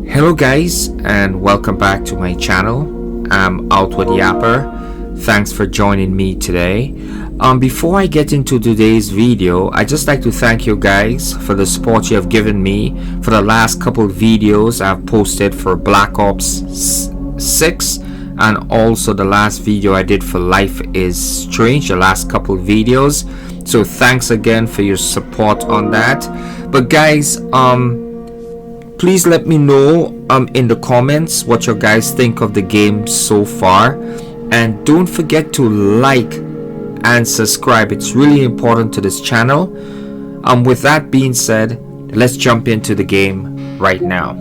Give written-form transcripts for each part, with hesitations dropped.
Hello guys, and welcome back to my channel. I'm Outwardyappr. Thanks for joining me today. Before I get into today's video, I just like to thank you guys for the support you have given me for the last couple of videos I've posted for Black Ops 6, and also the last video I did for Life is Strange, the last couple of videos. So thanks again for your support on that. But guys, please let me know in the comments what you guys think of the game so far, and don't forget to like and subscribe. It's really important to this channel. With that being said, let's jump into the game right now.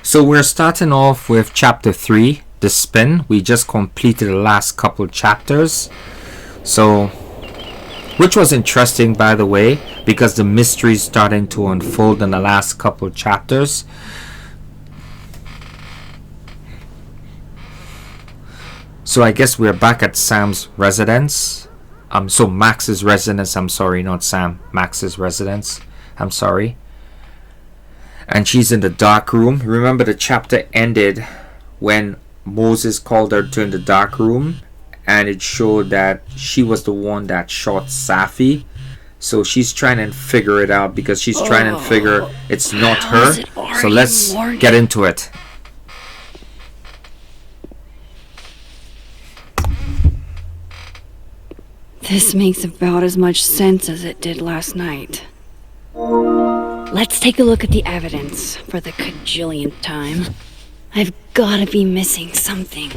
So we're starting off with chapter 3, the spin. We just completed the last couple chapters. So, which was interesting, by the way, because the mystery is starting to unfold in the last couple chapters. So I guess we're back at Sam's residence. So Max's residence, I'm sorry, not Sam. Max's residence, I'm sorry. And she's in the dark room. Remember the chapter ended when Moses called her to the dark room, and it showed that she was the one that shot Safi. So she's trying to figure it out, because she's trying to figure it's not her. So let's get into it. This makes about as much sense as it did last night. Let's take a look at the evidence for the cajillionth time. I've gotta be missing something.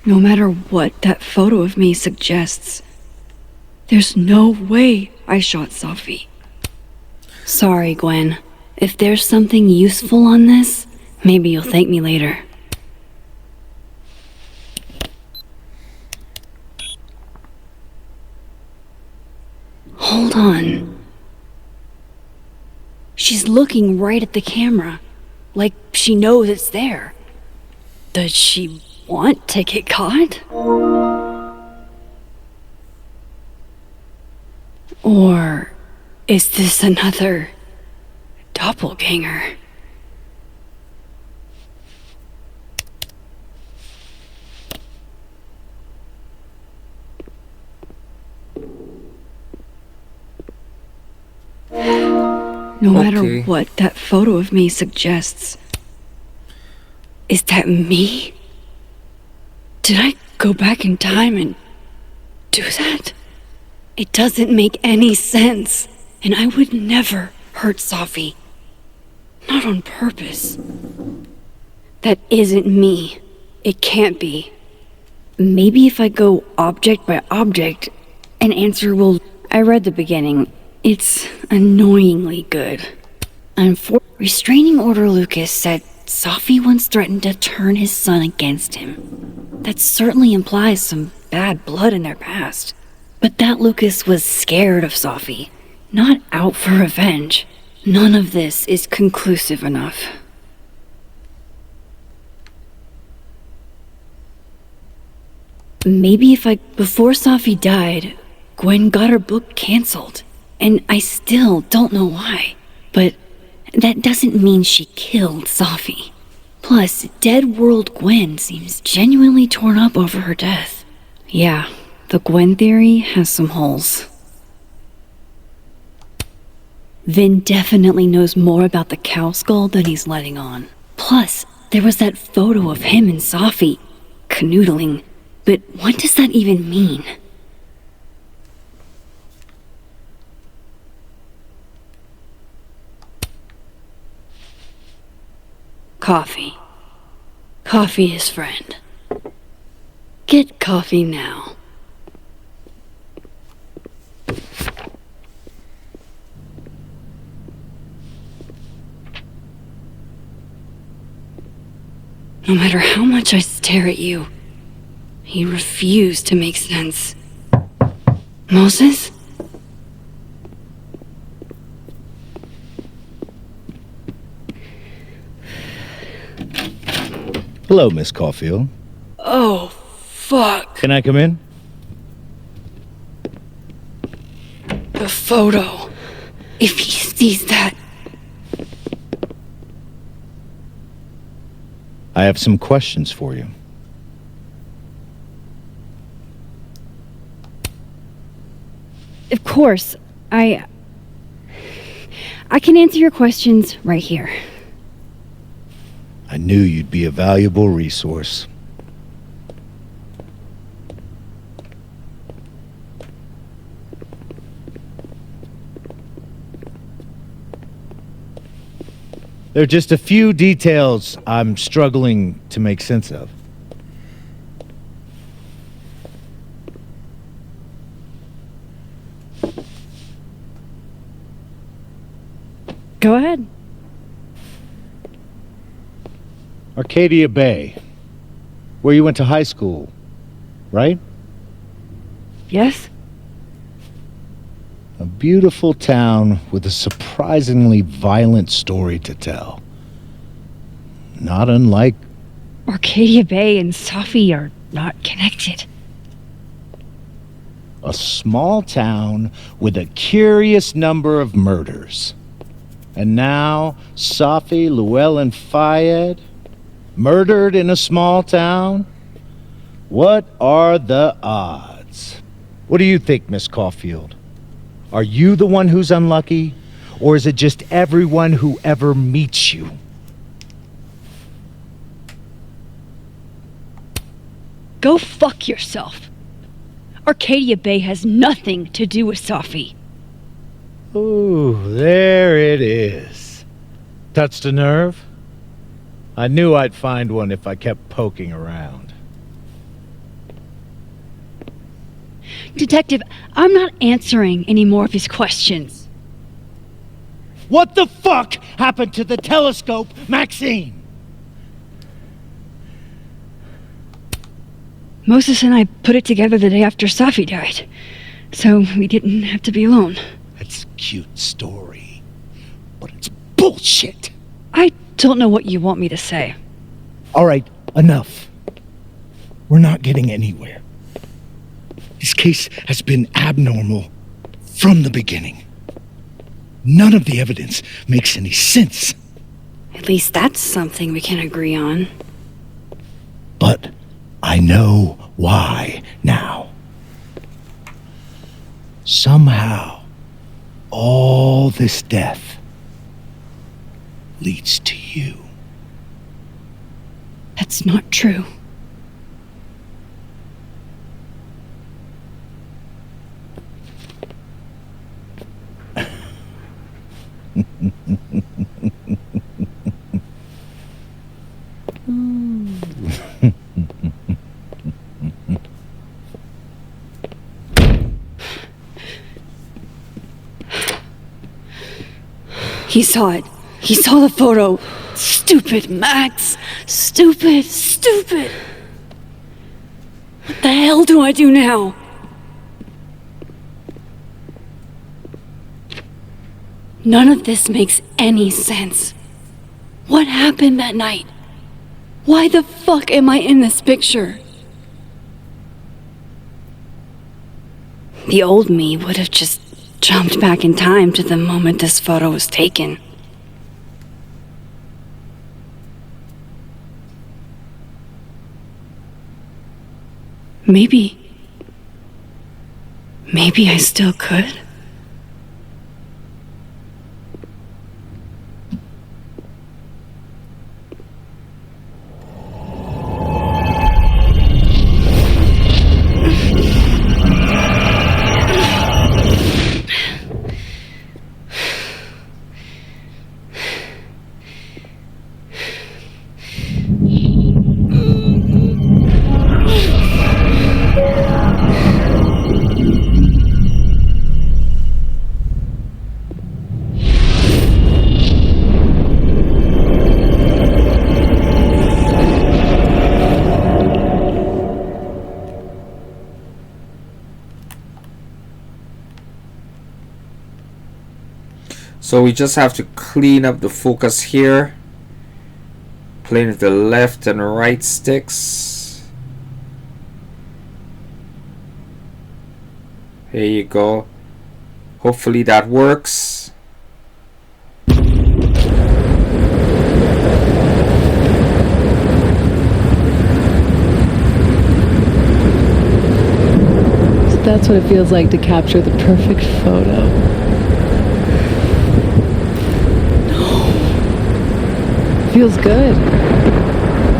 No matter what that photo of me suggests, there's no way I shot Safi. Sorry, Gwen. If there's something useful on this, maybe you'll thank me later. Hold on. She's looking right at the camera, like she knows it's there. Does she want to get caught? Or is this another doppelganger? No matter what that photo of me suggests, is that me? Did I go back in time and do that? It doesn't make any sense, and I would never hurt Safi. Not on purpose. That isn't me. It can't be. Maybe if I go object by object, an answer will... I read the beginning. It's annoyingly good. Restraining Order Lucas said Safi once threatened to turn his son against him. That certainly implies some bad blood in their past. But that Lucas was scared of Safi, not out for revenge. None of this is conclusive enough. Maybe before Safi died, Gwen got her book canceled, and I still don't know why. But that doesn't mean she killed Safi. Plus, Dead World Gwen seems genuinely torn up over her death. Yeah, the Gwen theory has some holes. Vin definitely knows more about the cow skull than he's letting on. Plus, there was that photo of him and Safi canoodling. But what does that even mean? Coffee. Coffee is friend. Get coffee now. No matter how much I stare at you, you refuse to make sense. Moses? Hello, Miss Caulfield. Oh, fuck. Can I come in? The photo. If he sees that... I have some questions for you. Of course. I can answer your questions right here. I knew you'd be a valuable resource. There are just a few details I'm struggling to make sense of. Go ahead. Arcadia Bay, where you went to high school, right? Yes? A beautiful town with a surprisingly violent story to tell. Not unlike... Arcadia Bay and Safi are not connected. a small town with a curious number of murders. And now, Safi, Llewellyn Fayed, murdered in a small town? What are the odds? What do you think, Miss Caulfield? Are you the one who's unlucky? Or is it just everyone who ever meets you? Go fuck yourself. Arcadia Bay has nothing to do with Safi. Ooh, there it is. Touched a nerve? I knew I'd find one if I kept poking around. Detective, I'm not answering any more of his questions. What the fuck happened to the telescope, Maxine? Moses and I put it together the day after Safi died, so we didn't have to be alone. That's a cute story, but it's bullshit. I don't know what you want me to say. All right, enough. We're not getting anywhere. This case has been abnormal from the beginning. None of the evidence makes any sense. At least that's something we can agree on. But I know why now. Somehow, all this death leads to you. That's not true. He saw it. He saw the photo. Stupid, Max. Stupid, stupid. What the hell do I do now? None of this makes any sense. What happened that night? Why the fuck am I in this picture? The old me would have just jumped back in time to the moment this photo was taken. Maybe I still could. So we just have to clean up the focus here Playing with the left and right sticks. Here you go. Hopefully that works. So that's what it feels like to capture the perfect photo. Feels good.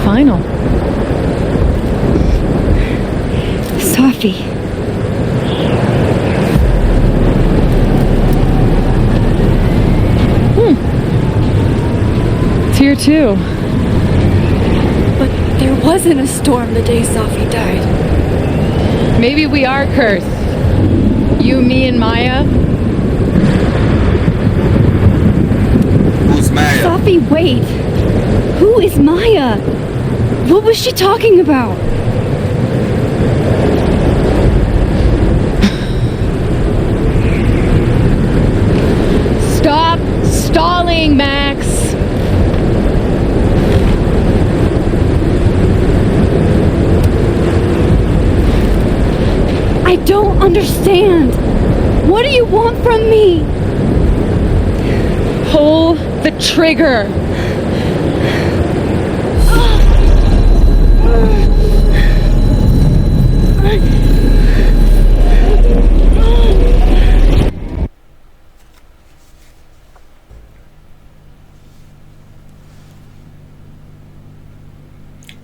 Final. Sophie. It's here too. But there wasn't a storm the day Sophie died. Maybe we are cursed. You, me, and Maya. Who's Maya? Sophie, wait. Who is Maya? What was she talking about? Stop stalling, Max. I don't understand. What do you want from me? Pull the trigger.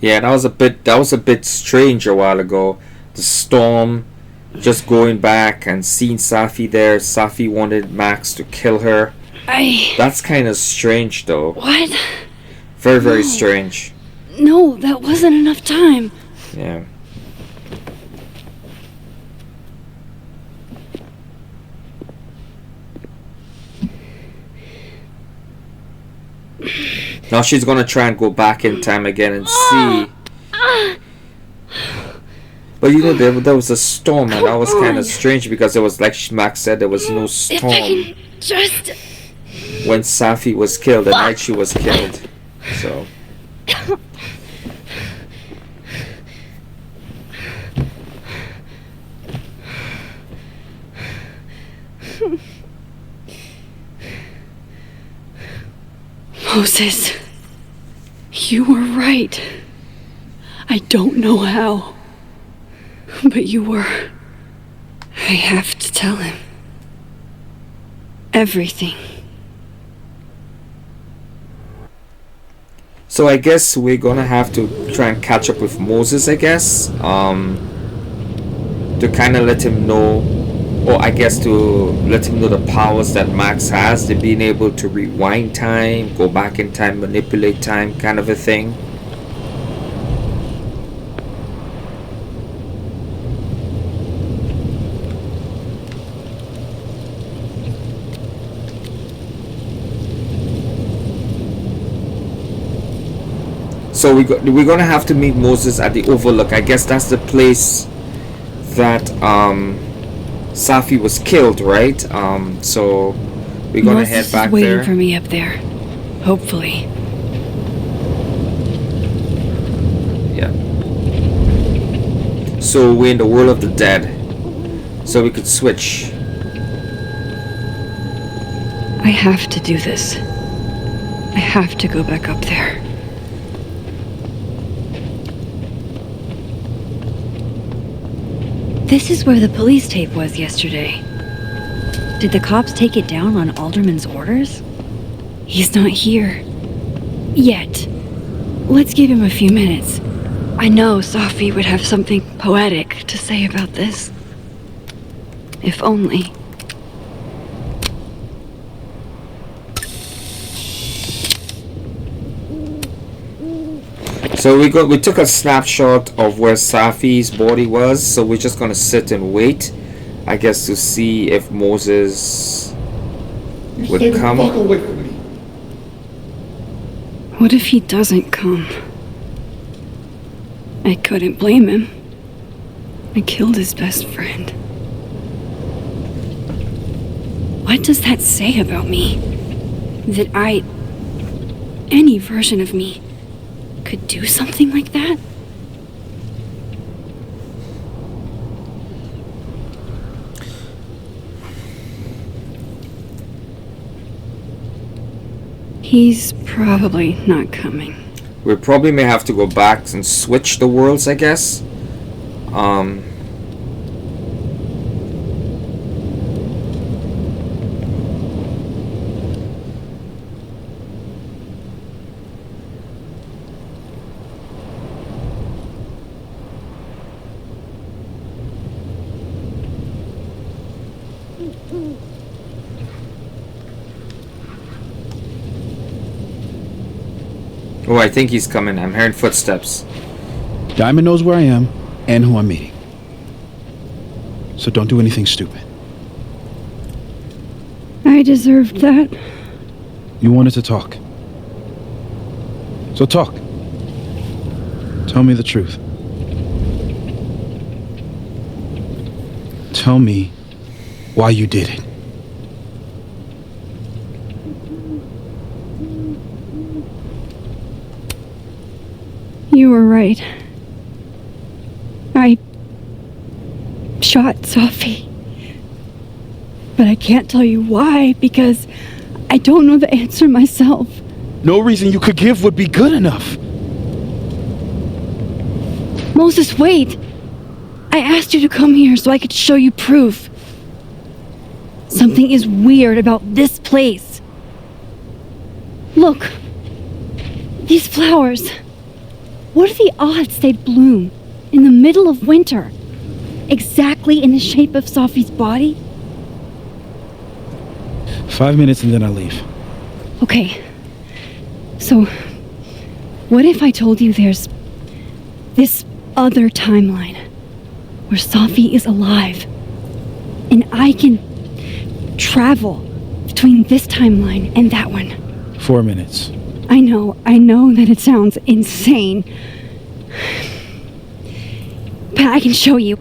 Yeah, that was a bit strange a while ago. The storm, just going back and seeing Safi there. Safi wanted Max to kill her. That's kind of strange though. What? Very, very strange. No, that wasn't enough time. Yeah. Now she's gonna try and go back in time again and see. But you know, there was a storm, and that was kind of strange because it was like Max said, there was no If I storm can just... when Safi was killed, the night she was killed. So. Moses, you were right. I don't know how, but you were. I have to tell him everything. So I guess we're gonna have to try and catch up with Moses, I guess, to kind of let him know, or I guess to let him know the powers that Max has, to being able to rewind time, go back in time, manipulate time, kind of a thing. So we're gonna have to meet Moses at the Overlook. I guess that's the place that Safi was killed, right? So we're gonna Moses head back is waiting there. for me up there. Hopefully. Yeah. So we're in the world of the dead. So we could switch. I have to do this. I have to go back up there. This is where the police tape was yesterday. Did the cops take it down on Alderman's orders? He's not here. Yet. Let's give him a few minutes. I know Sophie would have something poetic to say about this. If only. So we took a snapshot of where Safi's body was, so we're just gonna sit and wait, I guess, to see if Moses would come. What if he doesn't come? I couldn't blame him. I killed his best friend. What does that say about me? That any version of me, could do something like that? He's probably not coming. We probably may have to go back and switch the worlds, I guess. Oh, I think he's coming. I'm hearing footsteps. Diamond knows where I am and who I'm meeting. So don't do anything stupid. I deserved that. You wanted to talk. So talk. Tell me the truth. Tell me why you did it. You were right. I shot Sophie. But I can't tell you why, because I don't know the answer myself. No reason you could give would be good enough. Moses, wait! I asked you to come here so I could show you proof. Something is weird about this place. Look. These flowers. What are the odds they'd bloom in the middle of winter? Exactly in the shape of Sophie's body? 5 minutes and then I'll leave. Okay. So, what if I told you there's this other timeline where Sophie is alive and I can travel between this timeline and that one? 4 minutes. I know that it sounds insane. But I can show you.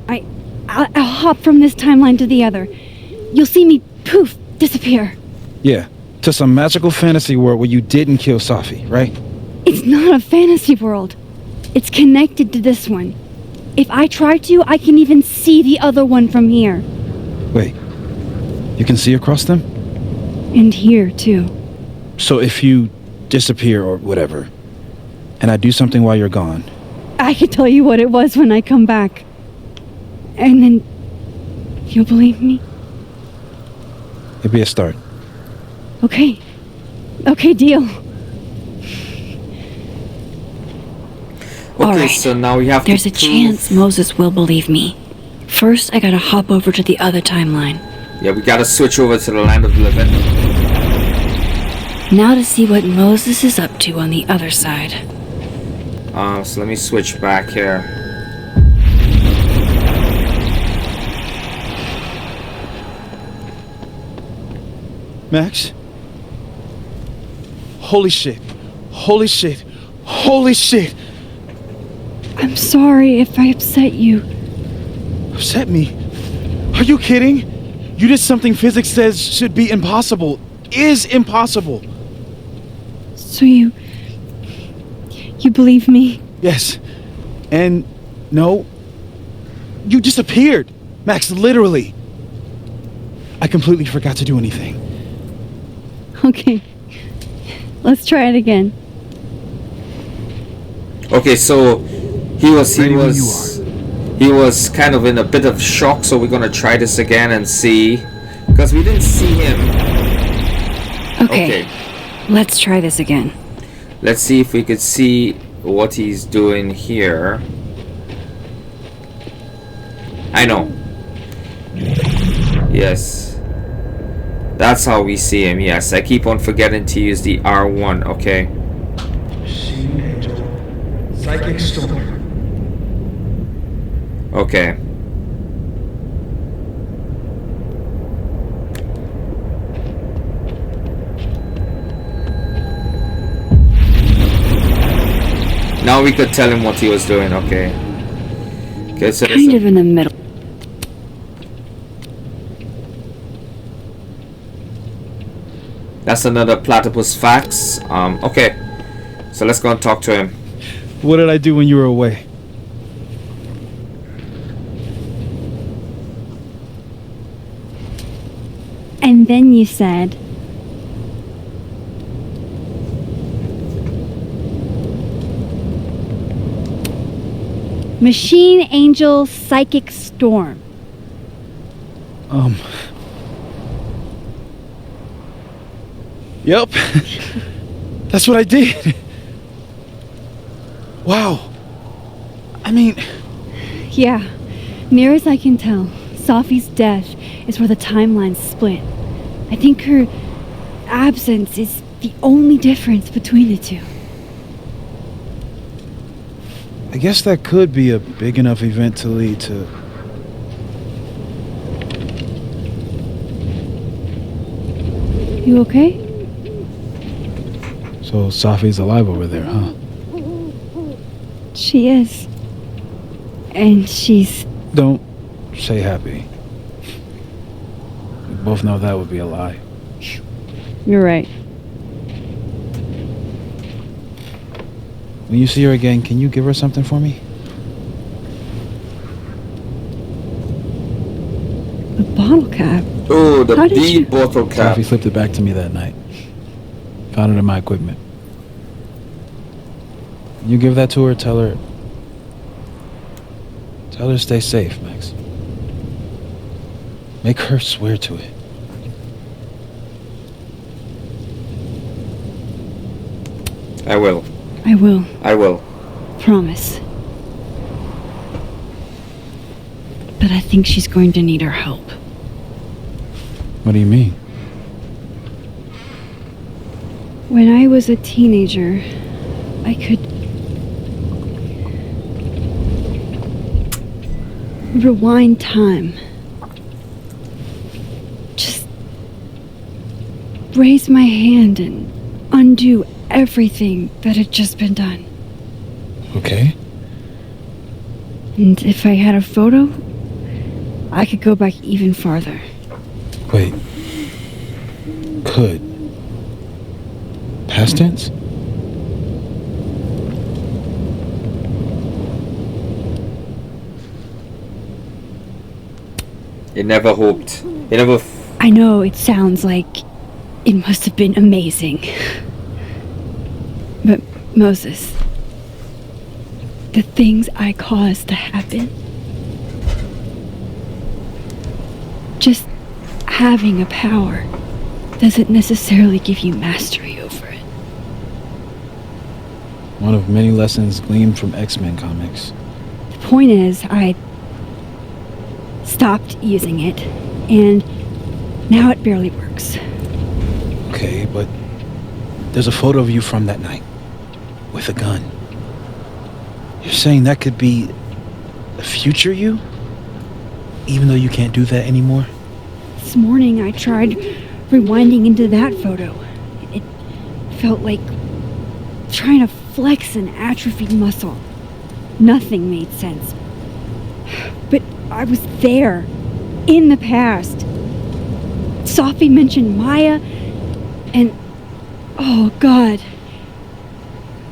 I'll hop from this timeline to the other. You'll see me, poof, disappear. Yeah, to some magical fantasy world where you didn't kill Sophie, right? It's not a fantasy world. It's connected to this one. If I try to, I can even see the other one from here. Wait, you can see across them? And here, too. So if you disappear or whatever, and I do something while you're gone, I can tell you what it was when I come back. And then you'll believe me? it'd be a start. Okay. Okay, deal. Okay, All right. so now we have There's to a chance Moses will believe me. First, I gotta hop over to the other timeline. Yeah, we gotta switch over to the land of the living. Now to see what Moses is up to on the other side. So let me switch back here. Max? Holy shit. Holy shit. Holy shit. I'm sorry if I upset you. Upset me? Are you kidding? You did something physics says should be impossible. Is impossible. So you believe me? Yes. And no. You disappeared. Max, literally. I completely forgot to do anything. Okay. Let's try it again. Okay, so he was kind of in a bit of shock, so we're gonna try this again and see, because we didn't see him. Okay. Let's try this again. Let's see if we could see what he's doing here. I know. Yes. That's how we see him, yes. I keep on forgetting to use the R1, okay. Machine Angel. Psychic Storm. Okay. Now we could tell him what he was doing, okay. Okay, so Kind of in the middle. that's another platypus fax. Okay. So let's go and talk to him. What did I do when you were away? And then you said, Machine Angel Psychic Storm. Yep. That's what I did. Wow. I mean... Yeah, near as I can tell, Safi's death is where the timelines split. I think her absence is the only difference between the two. I guess that could be a big enough event to lead to... You okay? So Safi's alive over there, huh? She is. And she's... Don't say happy. We both know that would be a lie. You're right. When you see her again, can you give her something for me? A bottle cap? Oh, the How did big you- bottle cap. Safi flipped it back to me that night. Found it in my equipment. You give that to her, tell her to stay safe, Max. Make her swear to it. I will. I will. I will. Promise. But I think she's going to need our help. What do you mean? When I was a teenager, I could rewind time. Just raise my hand and undo everything that had just been done. Okay. And if I had a photo, I could go back even farther. Wait. Could. Past tense? He never hoped. He never... I know it sounds like it must have been amazing. But Moses, the things I caused to happen, just having a power doesn't necessarily give you mastery over it. One of many lessons gleaned from X-Men comics. The point is, I stopped using it, and now it barely works. Okay, but there's a photo of you from that night. With a gun. You're saying that could be the future you? Even though you can't do that anymore? This morning I tried rewinding into that photo. It felt like trying to flex an atrophied muscle. Nothing made sense. But I was there, in the past. Safi mentioned Maya, and oh God,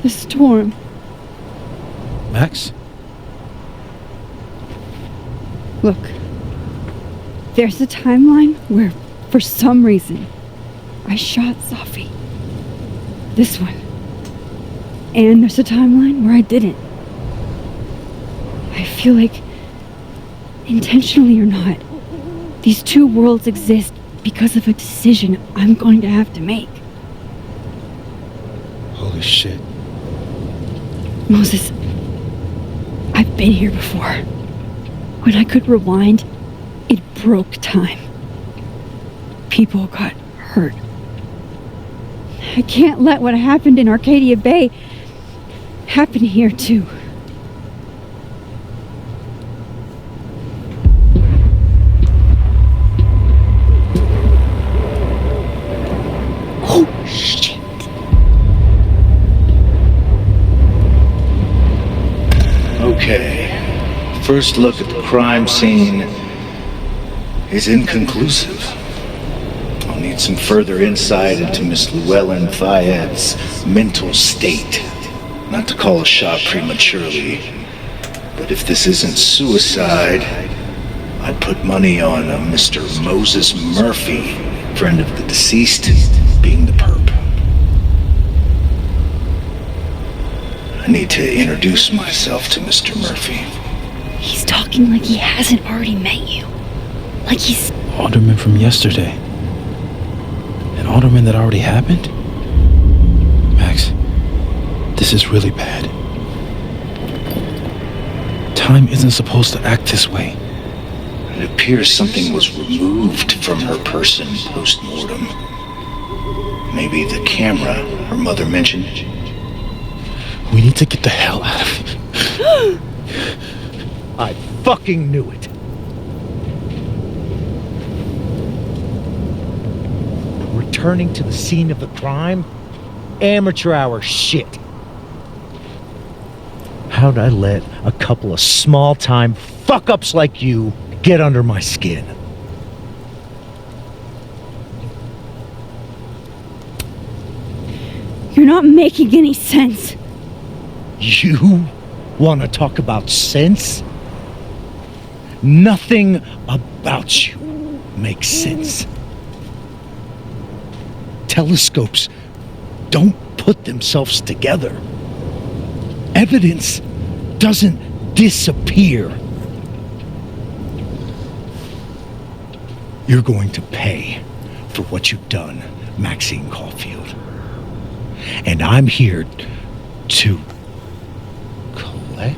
the storm. Max? Look, there's a timeline where, for some reason, I shot Safi. This one. And there's a timeline where I didn't. I feel like, intentionally or not, these two worlds exist because of a decision I'm going to have to make. Holy shit. Moses, I've been here before. When I could rewind, it broke time. People got hurt. I can't let what happened in Arcadia Bay happen here too. Oh, shit. Okay. First look at the crime scene is inconclusive. I'll need some further insight into Miss Llewellyn Fayette's mental state. Not to call a shot prematurely, but if this isn't suicide, I'd put money on a Mr. Moses Murphy, friend of the deceased, being the perp. I need to introduce myself to Mr. Murphy. He's talking like he hasn't already met you. Like he's... Alderman from yesterday. An alderman that already happened? Max, this is really bad. Time isn't supposed to act this way. It appears something was removed from her person post-mortem. Maybe the camera her mother mentioned. We need to get the hell out of here. I fucking knew it. Returning to the scene of the crime? Amateur hour shit. How'd I let a couple of small-time fuck-ups like you get under my skin? You're not making any sense. You want to talk about sense? Nothing about you makes sense. Telescopes don't put themselves together. Evidence doesn't disappear. You're going to pay for what you've done, Maxine Caulfield. And I'm here to collect.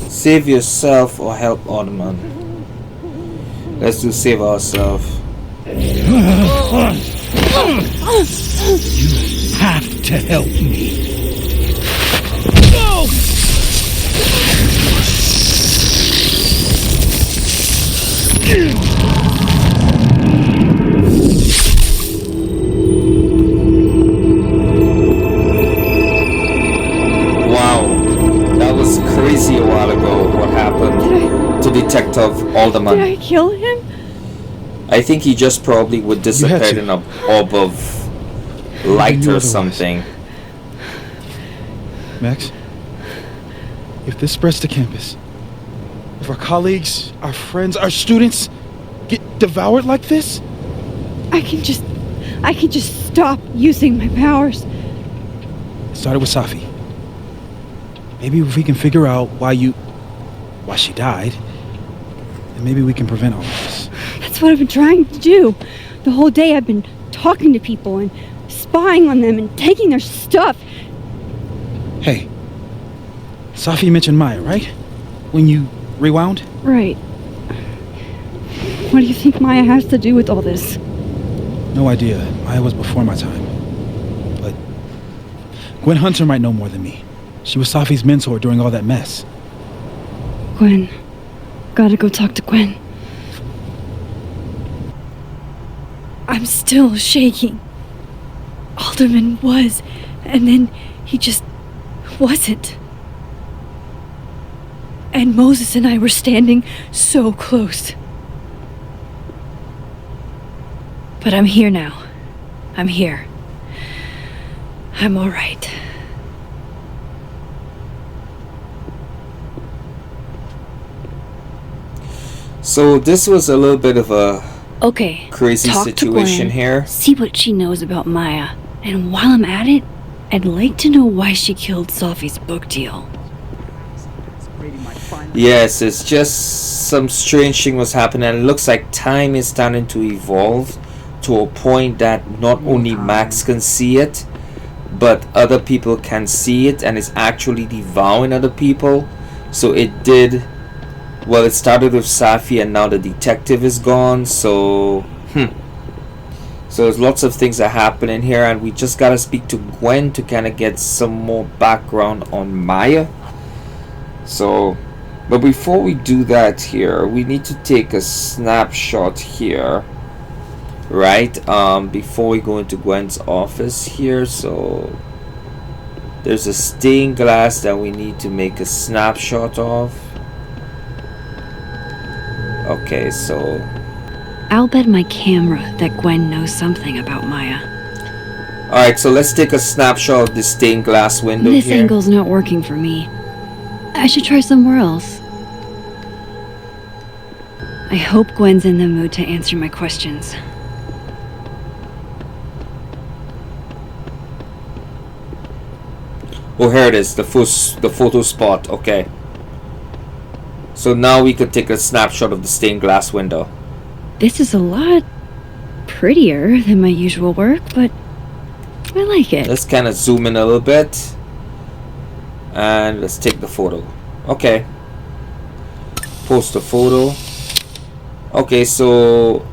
Save yourself or help Ottoman. Let's do save ourselves. You have to help me. Crazy a while ago what happened to Detective Alderman. Did I kill him? I think he just probably would dissipate in a orb of light or something. Max, if this spreads to campus, if our colleagues, our friends, our students get devoured like this, I can just stop using my powers. It started with Safi. Maybe if we can figure out why she died, then maybe we can prevent all of this. That's what I've been trying to do. The whole day I've been talking to people and spying on them and taking their stuff. Hey, Safi mentioned Maya, right? When you rewound? Right. What do you think Maya has to do with all this? No idea. Maya was before my time. But Gwen Hunter might know more than me. She was Safi's mentor during all that mess. Gwen. Gotta go talk to Gwen. I'm still shaking. Alderman was, and then he just wasn't. And Moses and I were standing so close. But I'm here now. I'm here. I'm all right. So this was a little bit of a Okay, crazy talk situation to Gwen, here. see what she knows about Maya. And while I'm at it, I'd like to know why she killed Sophie's book deal. Yes, it's just some strange thing was happening. It looks like time is starting to evolve to a point that not only Max can see it, but other people can see it, and it's actually devouring other people. So it did. Well, it started with Safi, and now the detective is gone. So, So there's lots of things that happen in here, and we just gotta speak to Gwen to kind of get some more background on Maya. So, but before we do that here, we need to take a snapshot here, right? Before we go into Gwen's office here. So there's a stained glass that we need to make a snapshot of. Okay, so I'll bet my camera that Gwen knows something about Maya. alright, so let's take a snapshot of the stained glass window This here. angle's not working for me. I should try somewhere else. I hope Gwen's in the mood to answer my questions. Oh, here it is, the photo spot. Okay. So now we could take a snapshot of the stained glass window. This is a lot prettier than my usual work, but I like it. Let's kind of zoom in a little bit. And let's take the photo. Okay. Post the photo. Okay, so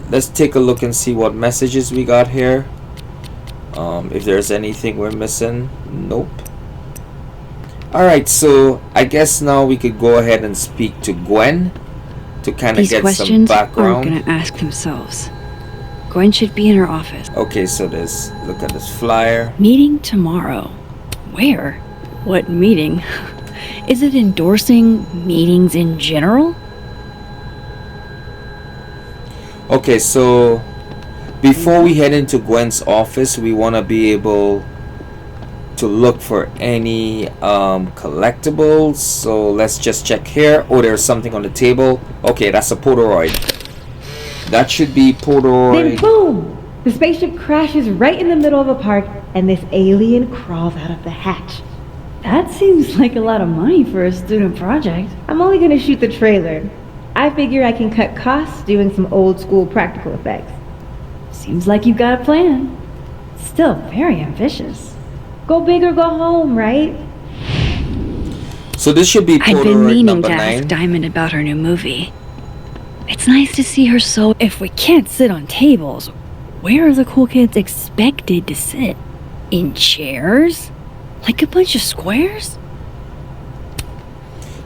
let's take a look and see what messages we got here. If there's anything we're missing. Nope. Alright, so I guess now we could go ahead and speak to Gwen to kind of These get some questions aren't background. gonna ask themselves. Gwen should be in her office. Okay, so there's, look at this flyer. Meeting tomorrow. Where? What meeting? Is it endorsing meetings in general? Okay, so before we head into Gwen's office, we want to be able to look for any collectibles. So let's just check here. Oh, there's something on the table. Okay, that's a Polaroid. That should be Polaroid. Then boom! The spaceship crashes right in the middle of a park, and this alien crawls out of the hatch. That seems like a lot of money for a student project. I'm only gonna shoot the trailer. I figure I can cut costs doing some old school practical effects. Seems like you've got a plan. Still very ambitious. Go big or go home, right? So this should be I'd been Polaroid meaning number to 9. ask Diamond about her new movie. It's nice to see her so. If we can't sit on tables, where are the cool kids expected to sit? In chairs? Like a bunch of squares?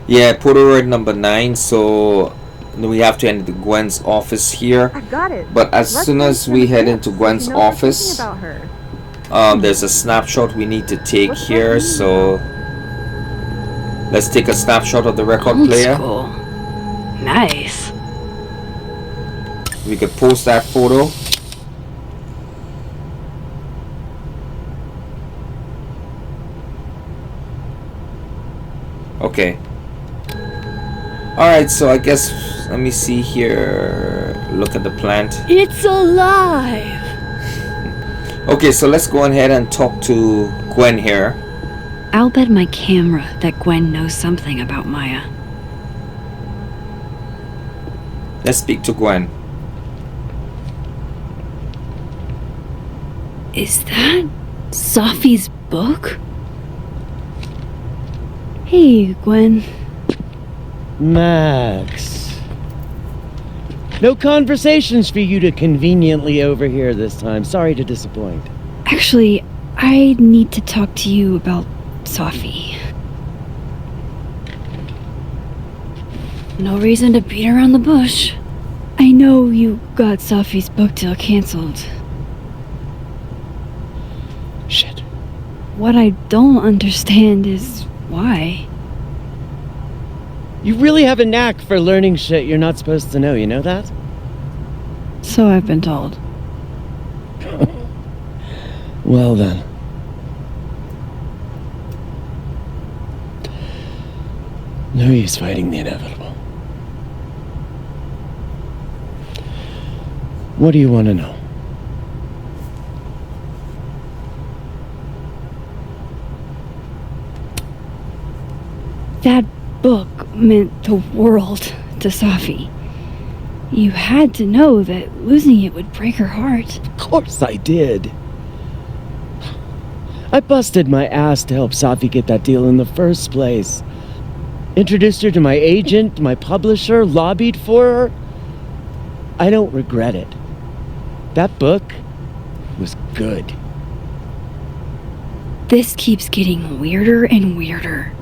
Yeah, Polaroid number 9. So we have to enter Gwen's office here. I got it. But as soon as we head into Gwen's office, About her. there's a snapshot we need to take What's here. that So let's take a snapshot of the record Old player. school. Nice. We could post that photo. Okay. Alright, so I guess, let me see here. Look at the plant. It's alive! Okay, so let's go ahead and talk to Gwen here. I'll bet my camera that Gwen knows something about Maya. Let's speak to Gwen. Is that Sophie's book? Hey, Gwen. Max. No conversations for you to conveniently overhear this time. Sorry to disappoint. Actually, I need to talk to you about Sophie. No reason to beat around the bush. I know you got Sophie's book deal canceled. Shit. What I don't understand is why. You really have a knack for learning shit you're not supposed to know, you know that? So I've been told. Well then. No use fighting the inevitable. What do you want to know? That book meant the world to Safi. You had to know that losing it would break her heart. Of course I did. I busted my ass to help Safi get that deal in the first place. Introduced her to my agent, my publisher, lobbied for her. I don't regret it. That book was good. This keeps getting weirder and weirder.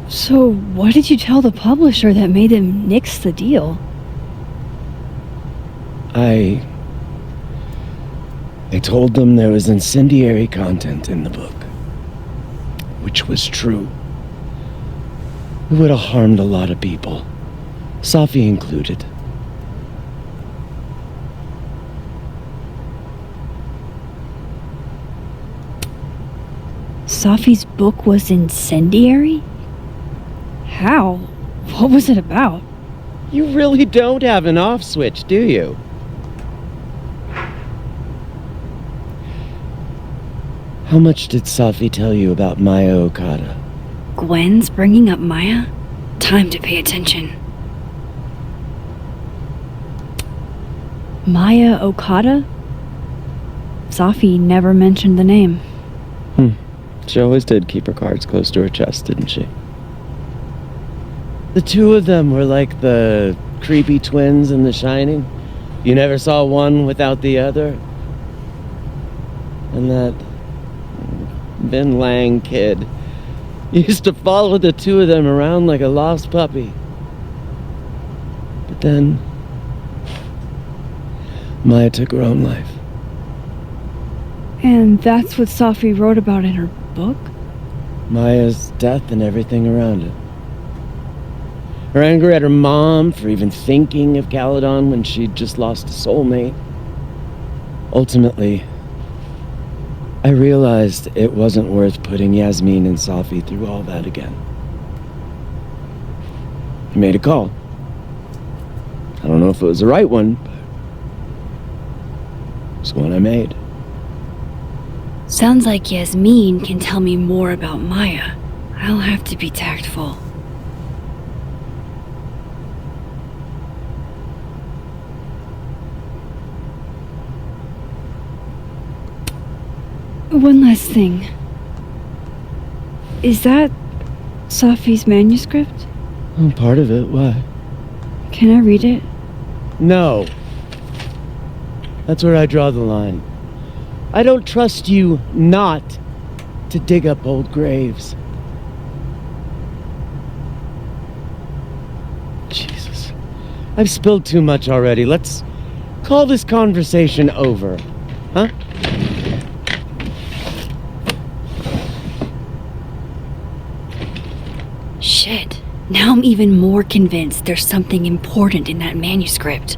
So, what did you tell the publisher that made them nix the deal? I told them there was incendiary content in the book, which was true. It would have harmed a lot of people, Safi included. Safi's book was incendiary? How? What was it about? You really don't have an off switch, do you? How much did Safi tell you about Maya Okada? Gwen's bringing up Maya? Time to pay attention. Maya Okada? Safi never mentioned the name. She always did keep her cards close to her chest, didn't she? The two of them were like the creepy twins in The Shining. You never saw one without the other. And that Vin Lang kid used to follow the two of them around like a lost puppy. But then Maya took her own life. And that's what Safi wrote about in her book? Maya's death and everything around it. Her anger at her mom for even thinking of Caledon when she'd just lost a soulmate. Ultimately, I realized it wasn't worth putting Yasmin and Safi through all that again. I made a call. I don't know if it was the right one, but it's one I made. Sounds like Yasmin can tell me more about Maya. I'll have to be tactful. One last thing. Is that Safi's manuscript? Oh, part of it. Why? Can I read it? No. That's where I draw the line. I don't trust you not to dig up old graves. Jesus. I've spilled too much already. Let's call this conversation over. Huh? Shit. Now I'm even more convinced there's something important in that manuscript.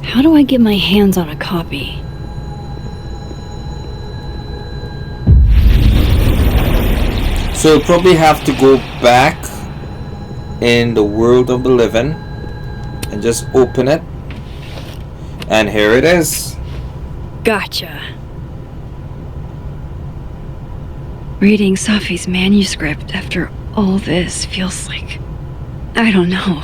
How do I get my hands on a copy? So you'll probably have to go back in the world of the living and just open it. And here it is. Gotcha. Reading Safi's manuscript after all this feels like... I don't know.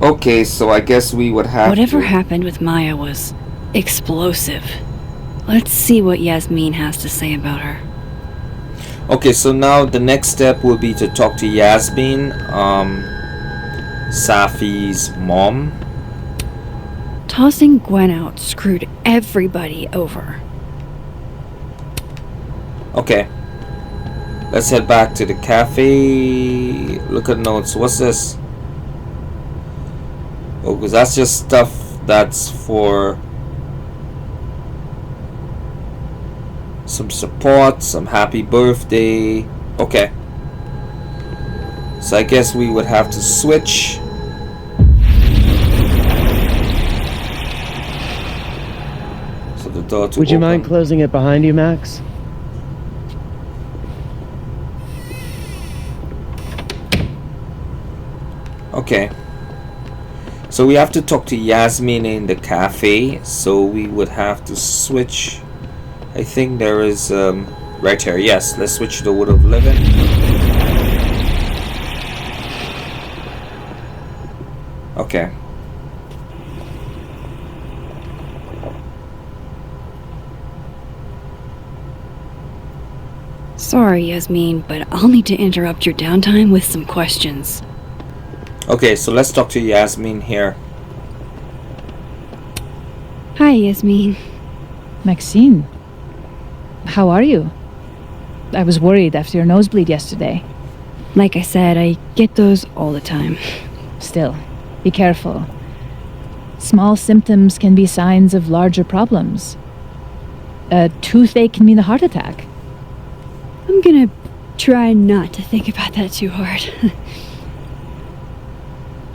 Okay, so I guess we would have Whatever happened with Maya was explosive. Let's see what Yasmin has to say about her. Okay, so now the next step will be to talk to Yasmin, Safi's mom. Tossing Gwen out screwed everybody over. Okay. Let's head back to the cafe. Look at notes. What's this? Oh, because that's just stuff that's for some support, some happy birthday. Okay. So I guess we would have to switch. door to Would you mind open. closing it behind you, Max? Okay. So we have to talk to Yasmin in the cafe. So we would have to switch. I think there is right here. Yes, let's switch to the Wood of Living. Okay. Sorry, Yasmin, but I'll need to interrupt your downtime with some questions. Okay, so let's talk to Yasmin here. Hi, Yasmin. Maxine, how are you? I was worried after your nosebleed yesterday. Like I said, I get those all the time. Still, be careful. Small symptoms can be signs of larger problems. A toothache can mean a heart attack. I'm gonna try not to think about that too hard.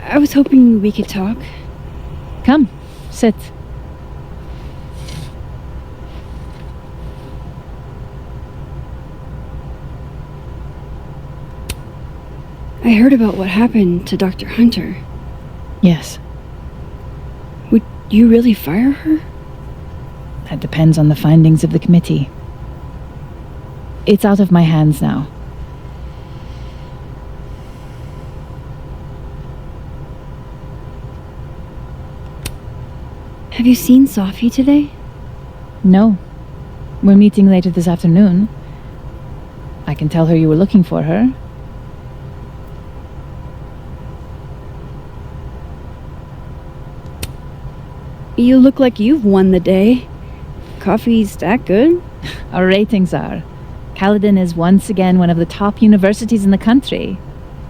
I was hoping we could talk. Come, sit. I heard about what happened to Dr. Hunter. Yes, Would you really fire her? that depends on the findings of the committee. It's out of my hands now. Have you seen Sophie today? No. We're meeting later this afternoon. I can tell her you were looking for her. You look like you've won the day. Coffee's that good? Our ratings are. Caledon is once again one of the top universities in the country.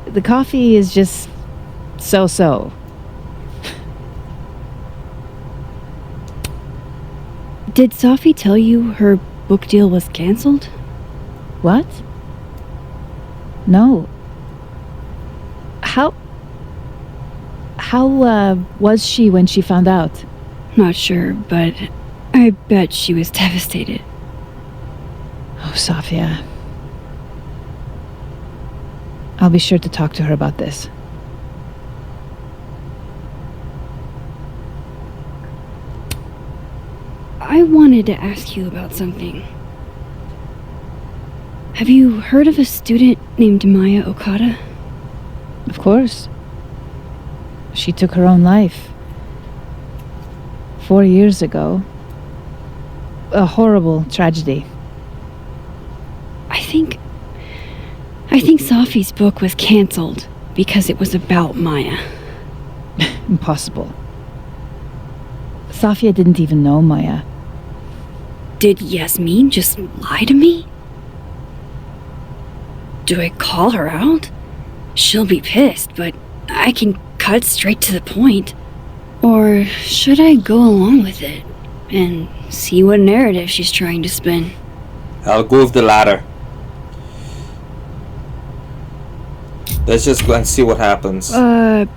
The coffee is just so-so. Did Sophie tell you her book deal was canceled? What? No. How was she when she found out? Not sure, but I bet she was devastated. Oh, Sophia. I'll be sure to talk to her about this. I wanted to ask you about something. Have you heard of a student named Maya Okada? Of course. She took her own life. 4 years ago. A horrible tragedy. I think Sophie's book was canceled because it was about Maya. Impossible. Sophia didn't even know Maya. Did Yasmin just lie to me? Do I call her out? She'll be pissed, but I can cut straight to the point. Or should I go along with it and see what narrative she's trying to spin? I'll go with the latter. Let's just go and see what happens. Of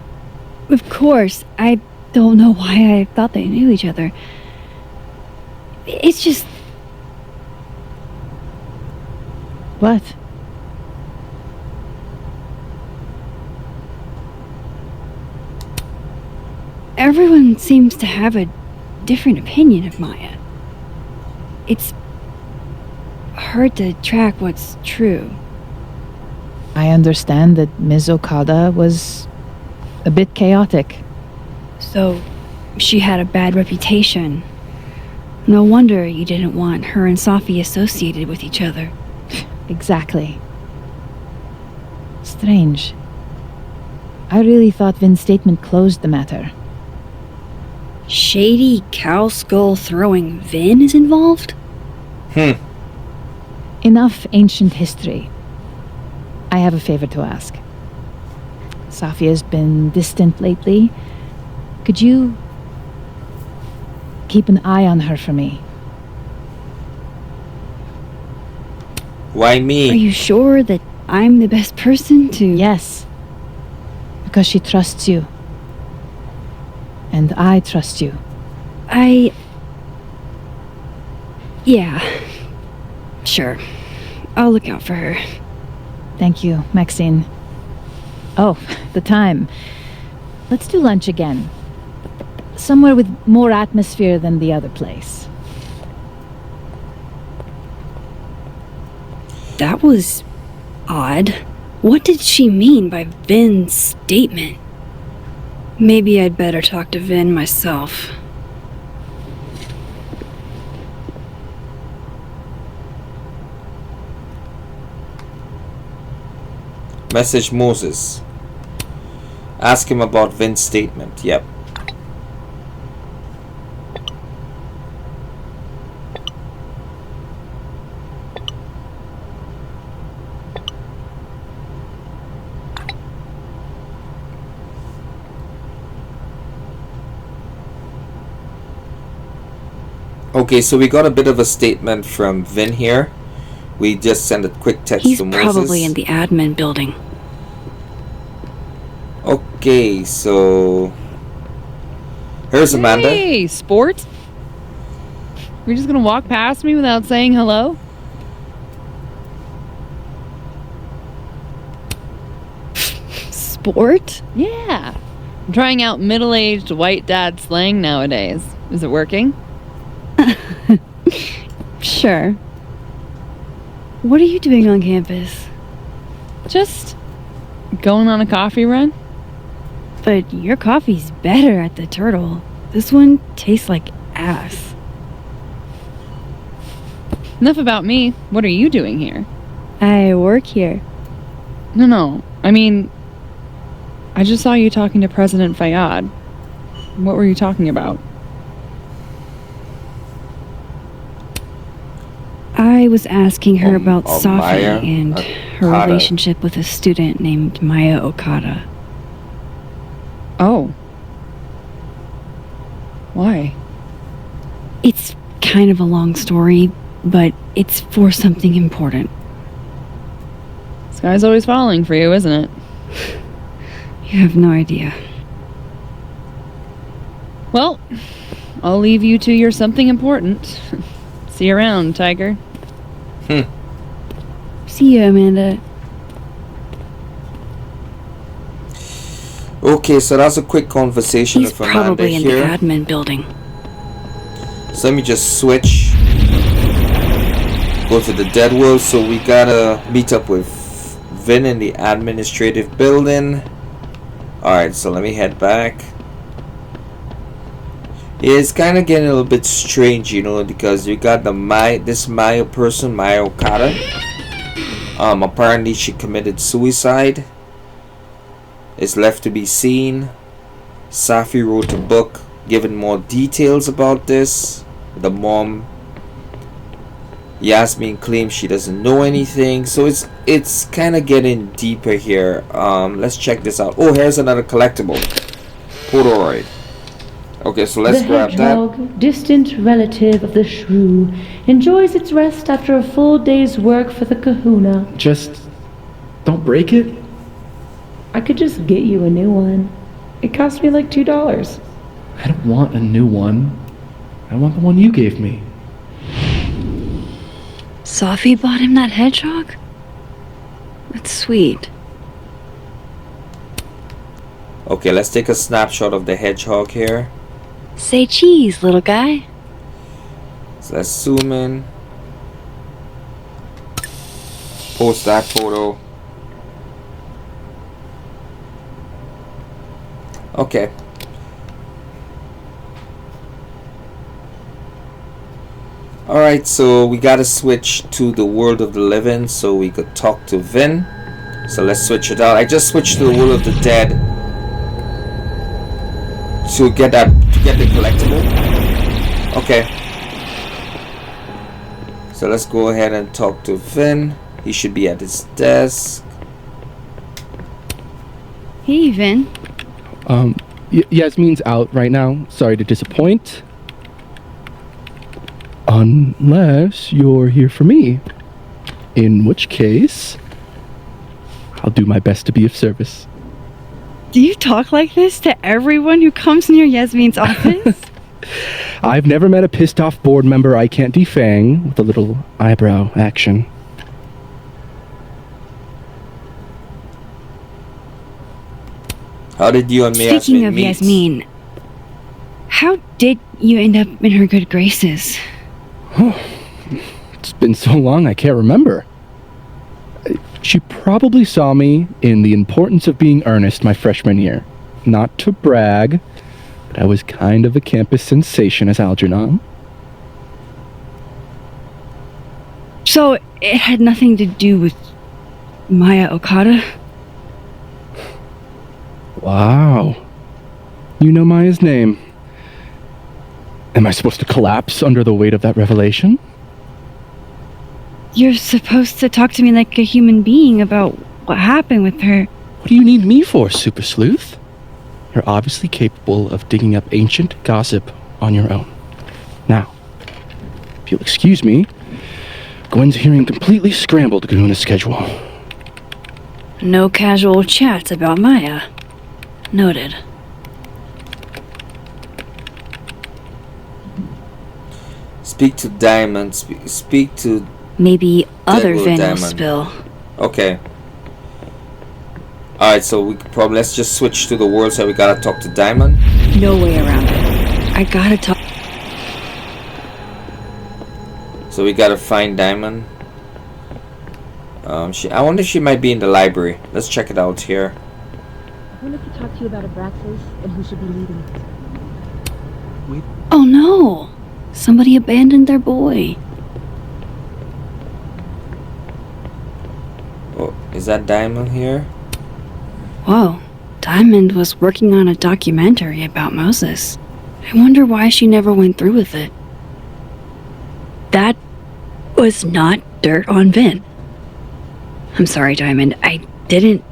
course. I don't know why I thought they knew each other. It's just... What? Everyone seems to have a different opinion of Maya. It's hard to track what's true. I understand that Ms. Okada was a bit chaotic. So, she had a bad reputation. No wonder you didn't want her and Sophie associated with each other. Exactly. Strange. I really thought Vin's statement closed the matter. Shady cow skull throwing Vin is involved? Enough ancient history. I have a favor to ask. Sophia's been distant lately. Could you keep an eye on her for me? Why me? Are you sure that I'm the best person to... Yes. Because she trusts you. And I trust you. Yeah. Sure. I'll look out for her. Thank you, Maxine. Oh, the time. Let's do lunch again. Somewhere with more atmosphere than the other place. That was odd. What did she mean by Vin's statement? Maybe I'd better talk to Vin myself. Message Moses. Ask him about Vin's statement. Yep. Okay, so we got a bit of a statement from Vin here. We just sent a quick text He's to Moses. He's probably in the admin building. Okay, so here's Amanda. Hey, sport. You're just gonna walk past me without saying hello? Sport? Yeah. I'm trying out middle-aged white dad slang nowadays. Is it working? Sure. What are you doing on campus? Just going on a coffee run. But your coffee's better at the Turtle. This one tastes like ass. Enough about me. What are you doing here? I work here. No. I mean, I just saw you talking to President Fayyad. What were you talking about? I was asking her about Safi Maya and her Okada. relationship with a student named Maya Okada. Oh. Why? It's kind of a long story, but it's for something important. Sky's always falling for you, isn't it? You have no idea. Well, I'll leave you to your something important. See you around, Tiger. See you, Amanda. Okay, so that's a quick conversation He's with Amanda probably in here. the admin building. So let me just switch. Go to the dead world. So we gotta meet up with Vin in the administrative building. Alright, so let me head back. Yeah, it's kind of getting a little bit strange, you know, because you got this Maya person, Maya Okada. Apparently she committed suicide. It's left to be seen. Safi wrote a book giving more details about this. The mom, Yasmin, claims she doesn't know anything. So it's kind of getting deeper here. Let's check this out. Oh, here's another collectible. Polaroid. Okay, so let's grab that. The hedgehog, distant relative of the shrew, enjoys its rest after a full day's work for the kahuna. Just don't break it. I could just get you a new one. It cost me like $2. I don't want a new one. I want the one you gave me. Safi bought him that hedgehog? That's sweet. Okay, let's take a snapshot of the hedgehog here. Say cheese, little guy. So let's zoom in. Post that photo. Okay. Alright, so we gotta switch to the world of the living so we could talk to Vin. So let's switch it out. I just switched to the world of the dead to get the collectible. Okay. So let's go ahead and talk to Vin. He should be at his desk. Hey, Vin. Yasmin's out right now. Sorry to disappoint. Unless you're here for me. In which case, I'll do my best to be of service. Do you talk like this to everyone who comes near Yasmin's office? I've never met a pissed off board member I can't defang with a little eyebrow action. How did you and Yasmin Speaking of meet? Yasmin, how did you end up in her good graces? It's been so long I can't remember. She probably saw me in The Importance of Being Earnest my freshman year. Not to brag, but I was kind of a campus sensation as Algernon. So it had nothing to do with Maya Okada? Wow. You know Maya's name. Am I supposed to collapse under the weight of that revelation? You're supposed to talk to me like a human being about what happened with her. What do you need me for, Super Sleuth? You're obviously capable of digging up ancient gossip on your own. Now, if you'll excuse me, Gwen's hearing completely scrambled Kahuna schedule. No casual chats about Maya. Noted. Speak to Diamond. Speak to... Maybe other Devil Vin will Diamond. spill. Okay. Alright, so we could probably... Let's just switch to the world, so we gotta talk to Diamond. No way around it. I gotta talk. So we gotta find Diamond. I wonder if she might be in the library. Let's check it out here. I wanted to talk to you about Abraxas and who should be leading it. Oh no! Somebody abandoned their boy. Oh, is that Diamond here? Whoa. Diamond was working on a documentary about Moses. I wonder why she never went through with it. That was not dirt on Vin. I'm sorry, Diamond. I didn't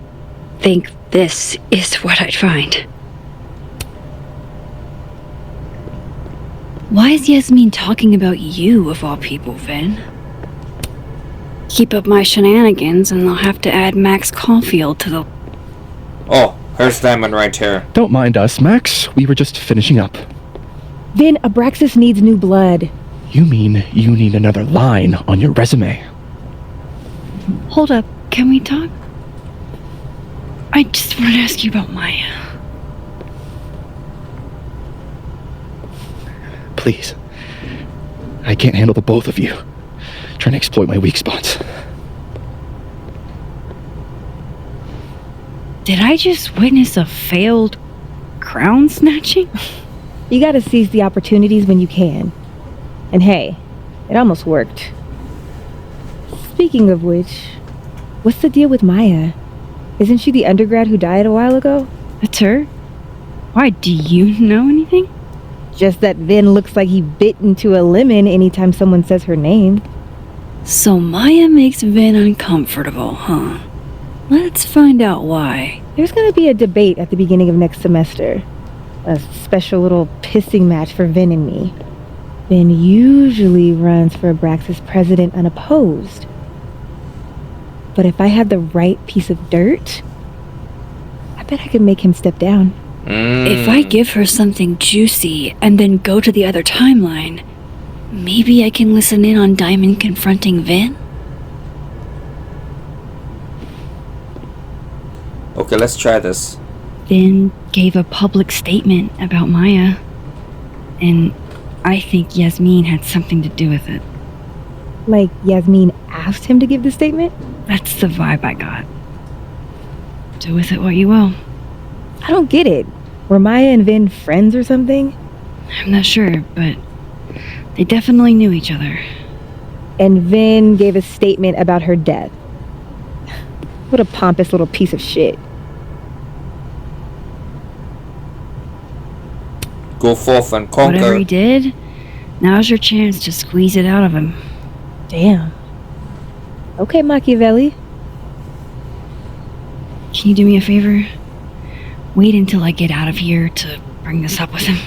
think this is what I'd find. Why is Yasmin talking about you, of all people, Vin? Keep up my shenanigans and I'll have to add Max Caulfield to the... Oh, here's Diamond right here. Don't mind us, Max. We were just finishing up. Vin, Abraxas needs new blood. You mean you need another line on your resume? Hold up, can we talk? I just want to ask you about Maya. Please. I can't handle the both of you. Trying to exploit my weak spots. Did I just witness a failed crown snatching? You gotta seize the opportunities when you can. And hey, it almost worked. Speaking of which, what's the deal with Maya? Isn't she the undergrad who died a while ago? That's her? Why, do you know anything? Just that Vin looks like he bit into a lemon anytime someone says her name. So Maya makes Vin uncomfortable, huh? Let's find out why. There's gonna be a debate at the beginning of next semester. A special little pissing match for Vin and me. Vin usually runs for Abraxas president unopposed. But if I had the right piece of dirt, I bet I could make him step down. If I give her something juicy and then go to the other timeline, maybe I can listen in on Diamond confronting Vin? Okay, let's try this. Vin gave a public statement about Maya, and I think Yasmin had something to do with it. Like Yasmin asked him to give the statement? That's the vibe I got. Do with it what you will. I don't get it. Were Maya and Vin friends or something? I'm not sure, but they definitely knew each other. And Vin gave a statement about her death. What a pompous little piece of shit. Go forth and conquer. Whatever he did, now's your chance to squeeze it out of him. Damn. Okay, Machiavelli. Can you do me a favor? Wait until I get out of here to bring this up with him.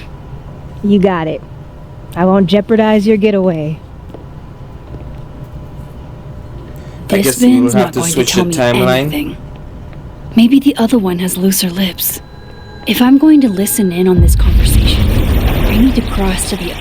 You got it. I won't jeopardize your getaway. I This guess we will Vin's have not to going to switch tell the me timeline. anything. Maybe the other one has looser lips. If I'm going to listen in on this conversation, I need need to cross to the...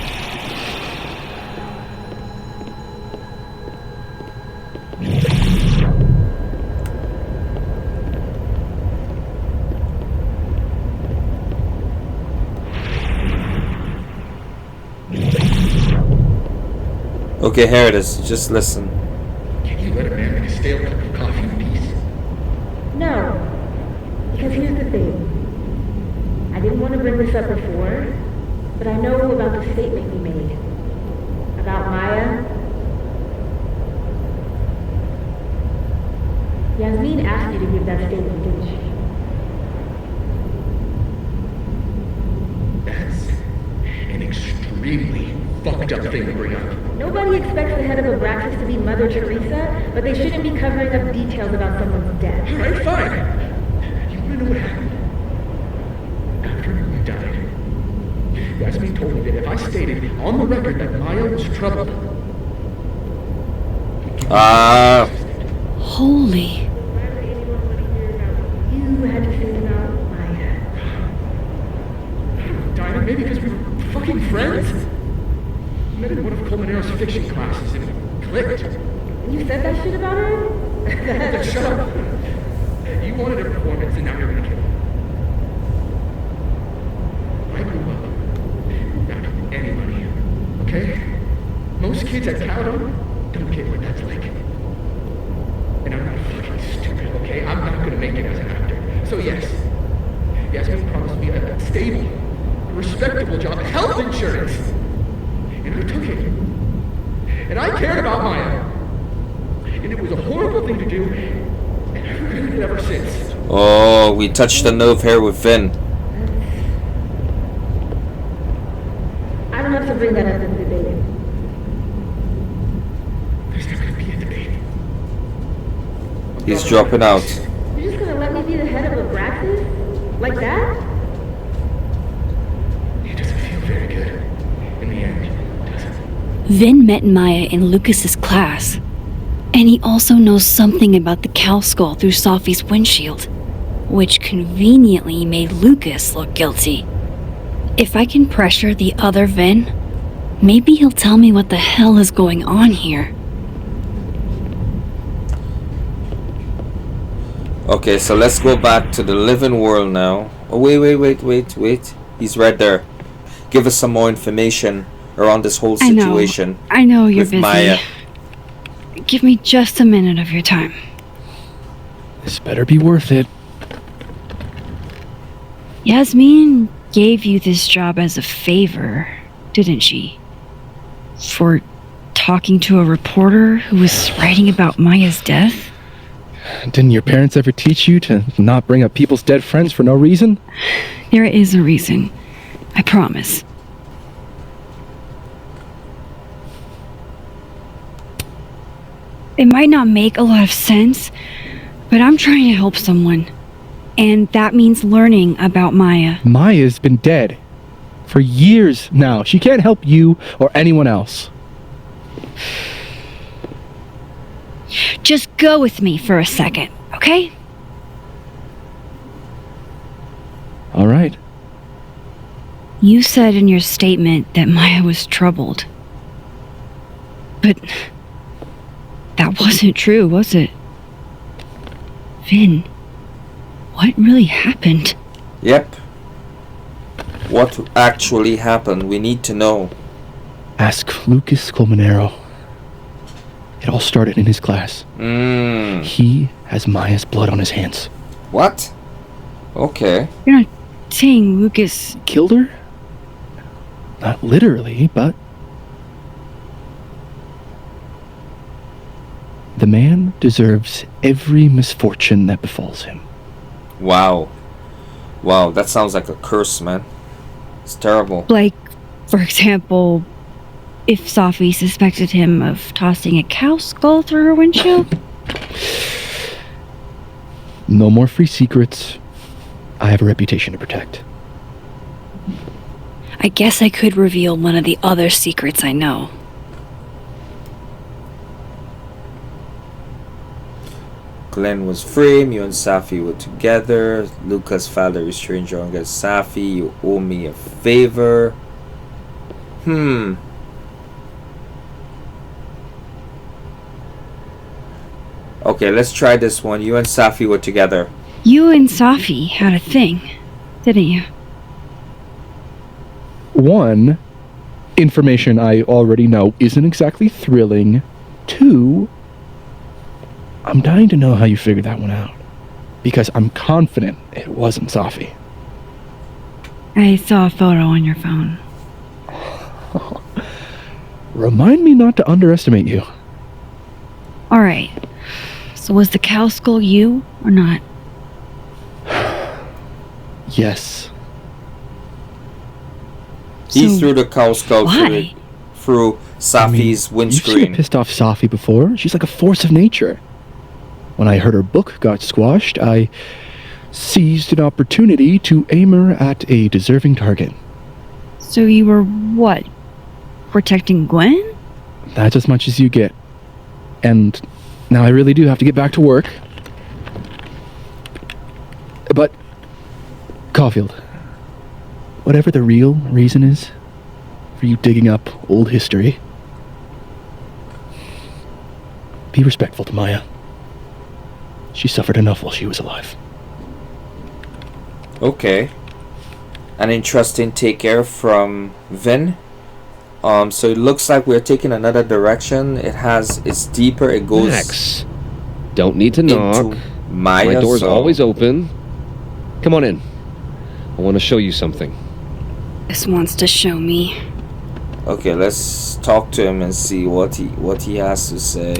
Okay, here it is. Just listen. Can you let a man make a stale cup of coffee in peace? No. Because here's the thing. I didn't want to bring this up before, but I know about the statement you made. About Maya. Yasmin asked you to give that statement, didn't she? That's an extremely fucked up thing to bring up. Nobody expects the head of Abraxas to be Mother Teresa, but they shouldn't be covering up details about someone's death. Alright, fine. You wanna know what happened? After you died, Yasmin told me that if I stated on the record that Maya was troubled... Holy. You had to say about Maya. Dinah, maybe because we were fucking friends? Met in one of Colmenaro's fiction classes and it clicked. And you said that shit about her? Shut up! You wanted a performance and now you're gonna kill it. I grew up without any money, okay? Most kids at Caledon don't get what that's like. And I'm not fucking stupid, okay? I'm not gonna make it as an actor. So yes, Yasmin promised me a stable, respectable job, health insurance. And I took it. And I cared about Maya. And it was a horrible thing to do. And I've regretted it ever since. Oh, we touched the nerve here with Vin. I don't have to bring that up in the debate. There's not gonna be a debate. He's dropping out. You're just gonna let me be the head of Abraxas? Like that? It doesn't feel very good. In the end, does it? Vin met Maya in Lucas's class. And he also knows something about the cow skull through Sophie's windshield, which conveniently made Lucas look guilty. If I can pressure the other Vin, maybe he'll tell me what the hell is going on here. Okay, so let's go back to the living world now. Oh, wait. He's right there. Give us some more information around this whole situation. I know you're busy. Maya. Give me just a minute of your time. This better be worth it. Yasmin gave you this job as a favor, didn't she? For talking to a reporter who was writing about Maya's death? Didn't your parents ever teach you to not bring up people's dead friends for no reason? There is a reason. I promise. It might not make a lot of sense, but I'm trying to help someone. And that means learning about Maya. Maya's been dead for years now. She can't help you or anyone else. Just go with me for a second, okay? All right. You said in your statement that Maya was troubled. But that wasn't true, was it? Vin, what really happened? Yep. What actually happened? We need to know. Ask Lucas Colmenero. It all started in his class. He has Maya's blood on his hands. What? Okay. You're not saying Lucas killed her? Not literally, but... The man deserves every misfortune that befalls him. Wow. Wow, that sounds like a curse, man. It's terrible. Like, for example, if Sophie suspected him of tossing a cow skull through her windshield? No more free secrets. I have a reputation to protect. I guess I could reveal one of the other secrets I know. Glenn was framed, you and Safi were together. Lucas filed a restraining order against Safi. You owe me a favor. Okay, let's try this one. You and Safi were together. You and Safi had a thing, didn't you? One, information I already know isn't exactly thrilling. Two, I'm dying to know how you figured that one out. Because I'm confident it wasn't Safi. I saw a photo on your phone. Remind me not to underestimate you. Alright. So was the cow skull you, or not? Yes. He So threw the cow skull why? through Safi's You've windscreen. seen pissed off Safi before. She's like a force of nature. When I heard her book got squashed, I seized an opportunity to aim her at a deserving target. So you were what? Protecting Gwen? That's as much as you get. And now I really do have to get back to work. But, Caulfield, whatever the real reason is for you digging up old history, be respectful to Maya. She suffered enough while she was alive. Okay. An interesting take here from Vin. So it looks like we're taking another direction. It's deeper. It goes Max, don't need to knock. into Maya. My door's so- always open. Come on in. I want to show you something. This wants to show me. Okay, let's talk to him and see what he has to say.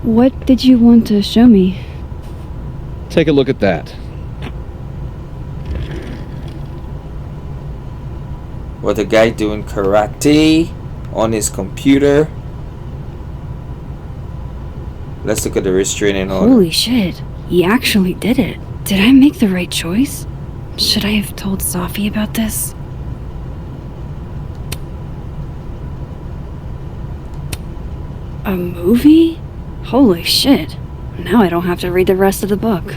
What did you want to show me? Take a look at that. What the guy doing karate on his computer. Let's look at the restraining order. Holy shit. He actually did it. Did I make the right choice? Should I have told Safi about this? A movie? Holy shit. Now I don't have to read the rest of the book.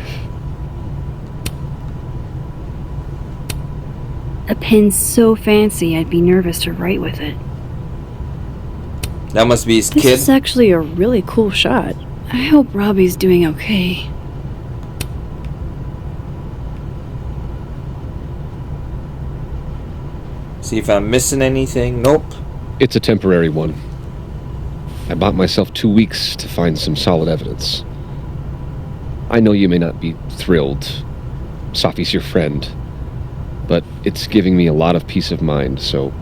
A pen so fancy I'd be nervous to write with it. That must be his This kid. is actually a really cool shot. I hope Robbie's doing okay. See if I'm missing anything. Nope. It's a temporary one. I bought myself 2 weeks to find some solid evidence. I know you may not be thrilled. Safi's your friend. But it's giving me a lot of peace of mind, so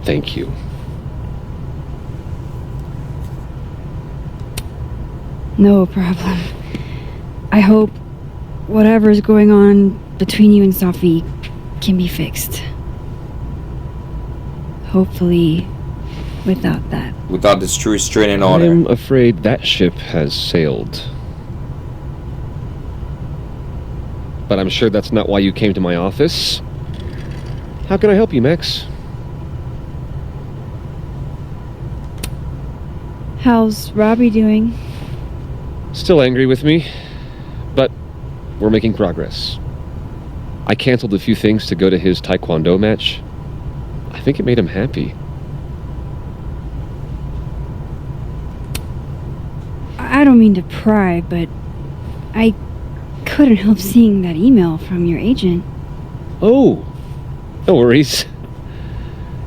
thank you. No problem. I hope whatever's going on between you and Safi can be fixed. Hopefully, without that. Without this true restraining order. I'm afraid that ship has sailed. But I'm sure that's not why you came to my office. How can I help you, Max? How's Robbie doing? Still angry with me, but we're making progress. I canceled a few things to go to his taekwondo match. I think it made him happy. I don't mean to pry, but I couldn't help seeing that email from your agent. Oh, no worries.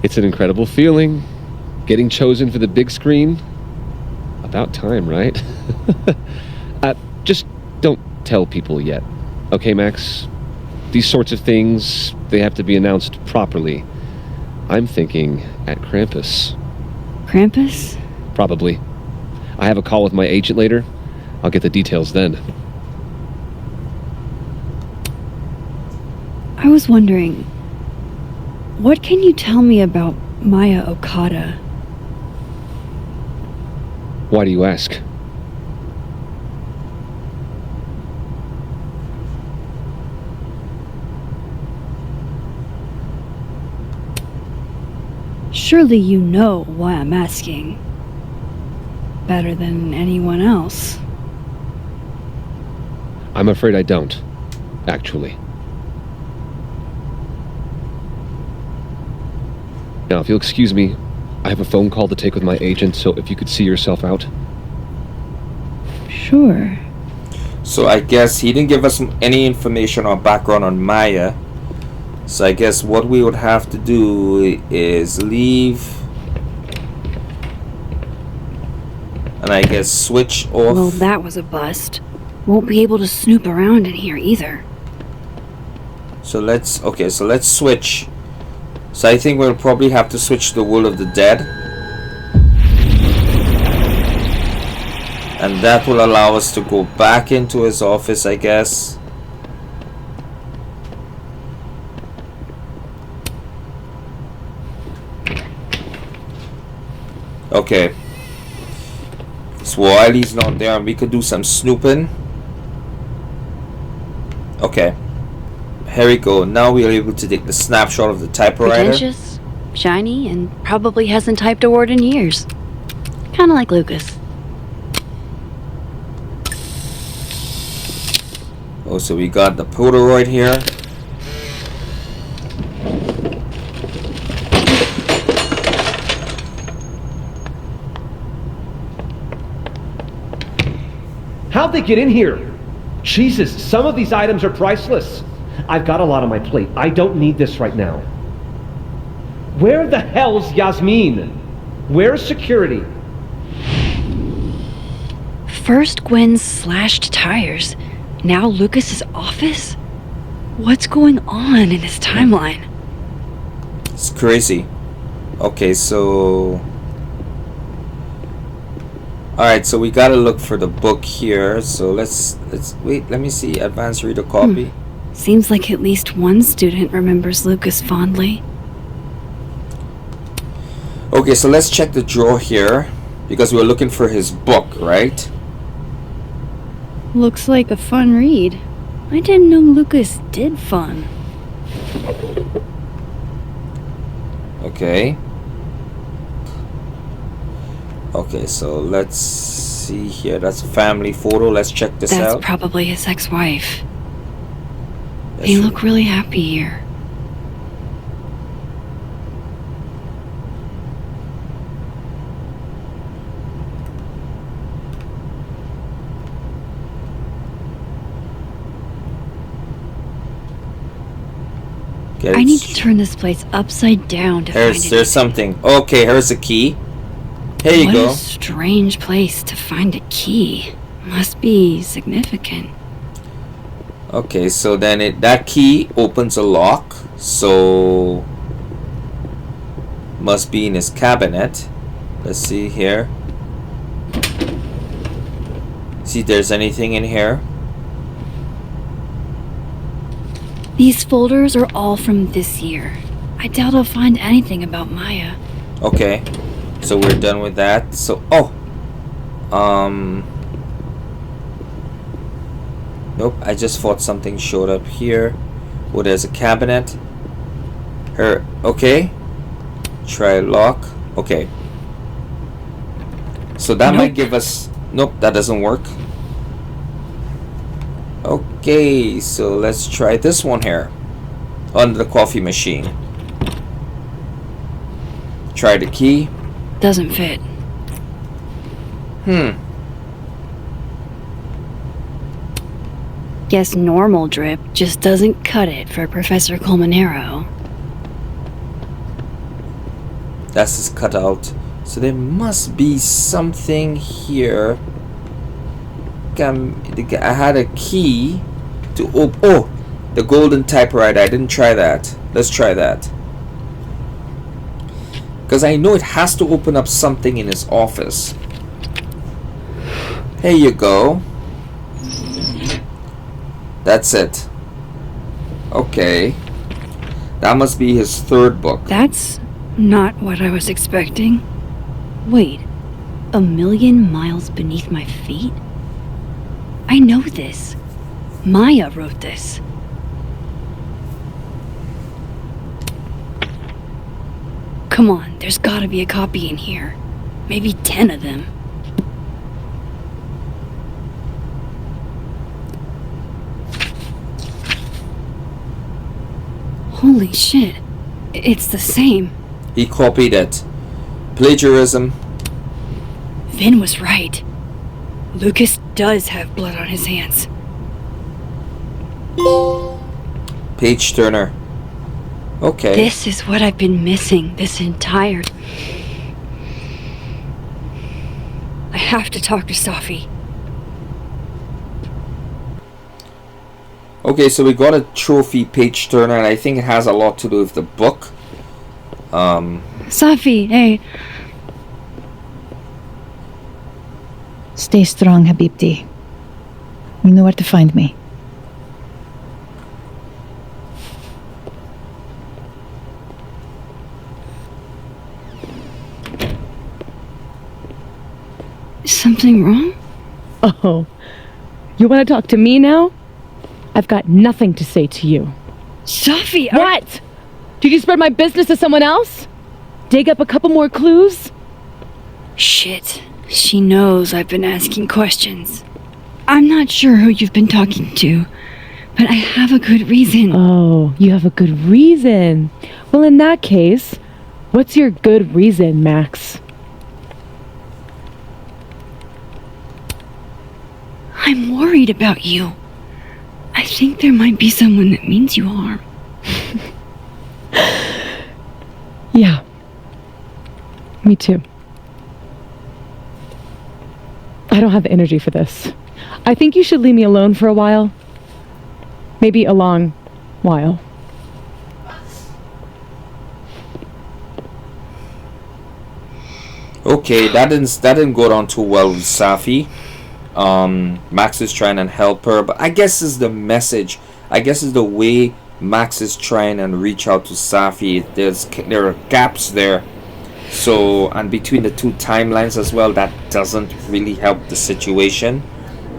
It's an incredible feeling. Getting chosen for the big screen. About time, right? Just don't tell people yet. Okay, Max? These sorts of things, they have to be announced properly. I'm thinking at Krampus. Krampus? Probably. I have a call with my agent later. I'll get the details then. I was wondering, what can you tell me about Maya Okada? Why do you ask? Surely you know why I'm asking. Better than anyone else. I'm afraid I don't, actually. Now, if you'll excuse me, I have a phone call to take with my agent, so if you could see yourself out. Sure. So I guess he didn't give us any information or background on Maya. So I guess what we would have to do is leave. And I guess switch off. Well, that was a bust. Won't be able to snoop around in here either. So let's switch. So I think we'll probably have to switch to the World of the Dead. And that will allow us to go back into his office, I guess. Okay. So while he's not there, we could do some snooping. Okay. Here we go. Now we are able to take the snapshot of the typewriter. Pretentious, shiny, and probably hasn't typed a word in years. Kinda like Lucas. Oh, so we got the Polaroid here. How'd they get in here? Jesus, some of these items are priceless. I've got a lot on my plate. I don't need this right now. Where the hell's Yasmin? Where's security? First Gwen's slashed tires. Now Lucas's office? What's going on in his timeline? It's crazy. Okay, so... Alright, so we gotta look for the book here. So let's wait, let me see. Advanced reader copy. Seems like at least one student remembers Lucas fondly. Okay, so let's check the drawer here. Because we're looking for his book, right? Looks like a fun read. I didn't know Lucas did fun. Okay. Okay, so let's see here. That's a family photo. Let's check this out. That's probably his ex-wife. They look really happy here. Okay, I need to turn this place upside down to find it. There's something. Okay, here's a key. Here you go. What a strange place to find a key. Must be significant. Okay, so then that key opens a lock. So must be in his cabinet. Let's see here. See if there's anything in here. These folders are all from this year. I doubt I'll find anything about Maya. Okay. So we're done with that. So nope, I just thought something showed up here. Oh, there's a cabinet. Okay. Try lock. Okay. So that might give us... Nope, that doesn't work. Okay, so let's try this one here. On the coffee machine. Try the key. Doesn't fit. Guess normal drip just doesn't cut it for Professor Colmenero. That's his cutout. So there must be something here. I had a key to open. Oh, the golden typewriter. I didn't try that. Let's try that. Because I know it has to open up something in his office. Here you go. That's it. Okay. That must be his third book. That's not what I was expecting. Wait, 1,000,000 miles beneath my feet? I know this. Maya wrote this. Come on, there's gotta be a copy in here. Maybe 10 of them. Holy shit. It's the same. He copied it. Plagiarism. Vin was right. Lucas does have blood on his hands. Page Turner. Okay. This is what I've been missing this entire... I have to talk to Safi. Okay, so we got a trophy, Page Turner, and I think it has a lot to do with the book. Safi, hey. Stay strong, Habibti. You know where to find me. Is something wrong? Oh, you want to talk to me now? I've got nothing to say to you. Safi, What? Did you spread my business to someone else? Dig up a couple more clues? Shit. She knows I've been asking questions. I'm not sure who you've been talking to, but I have a good reason. Oh, you have a good reason. Well, in that case, what's your good reason, Max? I'm worried about you. I think there might be someone that means you harm. Yeah. Me too. I don't have the energy for this. I think you should leave me alone for a while. Maybe a long while. Okay, that didn't go down too well with Safi. Max is trying to help her, but I guess it's the message. I guess it's the way Max is trying and reach out to Safi. There are gaps there. So, and between the two timelines as well, that doesn't really help the situation.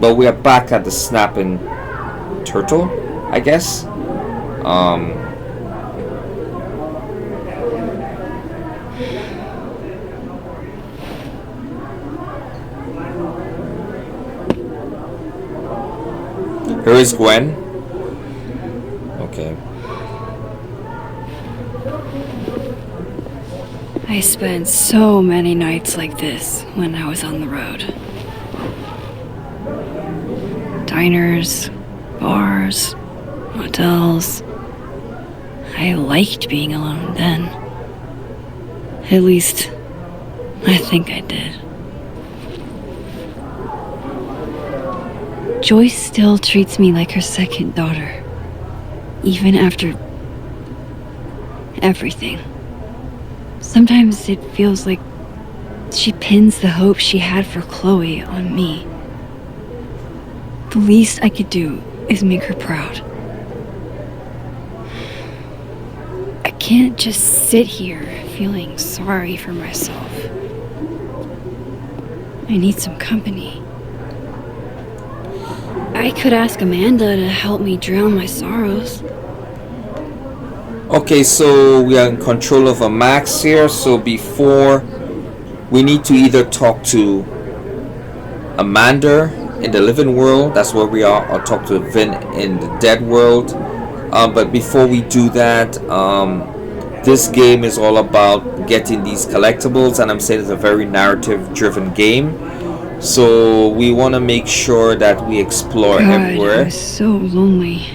But we are back at the snapping turtle, I guess. Here is Gwen. Okay. I spent so many nights like this when I was on the road. Diners, bars, hotels. I liked being alone then. At least, I think I did. Joyce still treats me like her second daughter, even after everything. Sometimes it feels like she pins the hope she had for Chloe on me. The least I could do is make her proud. I can't just sit here feeling sorry for myself. I need some company. I could ask Amanda to help me drown my sorrows. Okay, so we are in control of a Max here. So before, we need to either talk to Amanda in the living world, that's where we are, or talk to Vin in the dead world. But before we do that, this game is all about getting these collectibles, and I'm saying it's a very narrative-driven game. So we want to make sure that we explore everywhere. I was so lonely.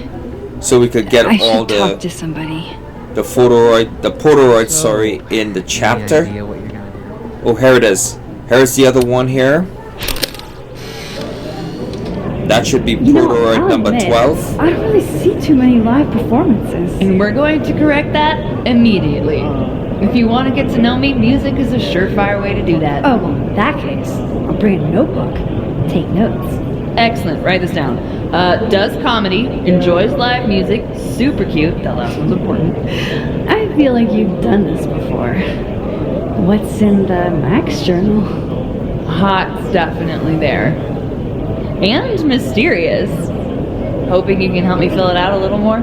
So we could get I all should talk to somebody. the Polaroid, sorry, in the chapter. Oh, here it is. Here's the other one here. That should be Polaroid number 12. I don't really see too many live performances. And we're going to correct that immediately. If you want to get to know me, music is a surefire way to do that. Oh, well, in that case, I'll bring a notebook. Take notes. Excellent, write this down. Does comedy, enjoys live music, super cute, that last one's important. I feel like you've done this before. What's in the Max journal? Hot's definitely there. And mysterious. Hoping you can help me fill it out a little more?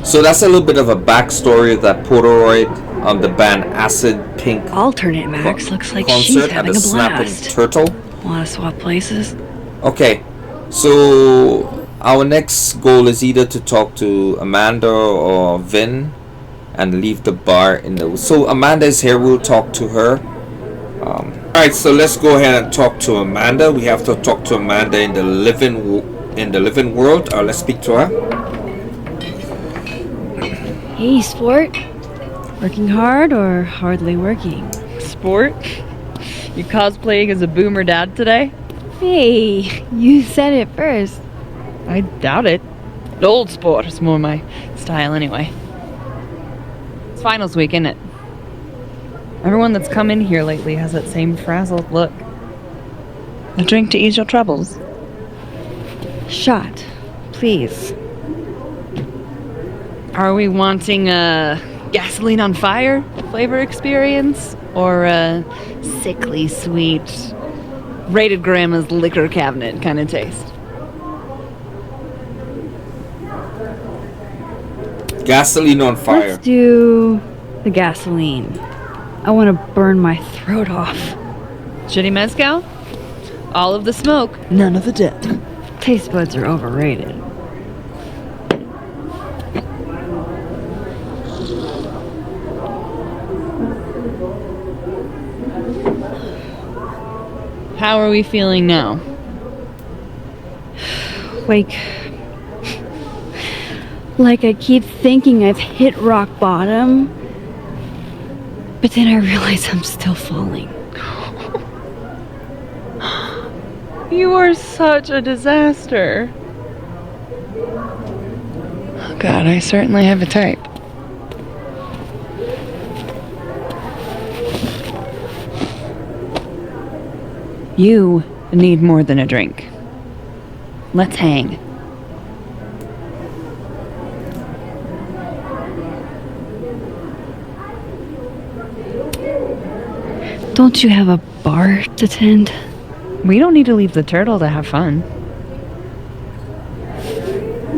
So that's a little bit of a backstory of that Polaroid on the band Acid Pink Alternate Max looks like concert she's at having the a Snapping blast. Turtle. Want to swap places? Okay, So our next goal is either to talk to Amanda or Vin and leave the bar in the. So Amanda is here. We'll talk to her. Alright, so let's go ahead and talk to Amanda. We have to talk to Amanda in the living world. Let's speak to her. Hey, sport. Working hard or hardly working? Sport? You cosplaying as a boomer dad today? Hey, you said it first. I doubt it. Old sport is more my style anyway. It's finals week, isn't it? Everyone that's come in here lately has that same frazzled look. A drink to ease your troubles. Shot, please. Are we wanting a gasoline on fire flavor experience? Or a sickly sweet, rated grandma's liquor cabinet kind of taste? Gasoline on fire. Let's do the gasoline. I want to burn my throat off. Shitty mezcal? All of the smoke, none of the dip. Taste buds are overrated. How are we feeling now? Like I keep thinking I've hit rock bottom, but then I realize I'm still falling. You are such a disaster. Oh God, I certainly have a type. You need more than a drink. Let's hang. Don't you have a bar to tend? We don't need to leave the turtle to have fun.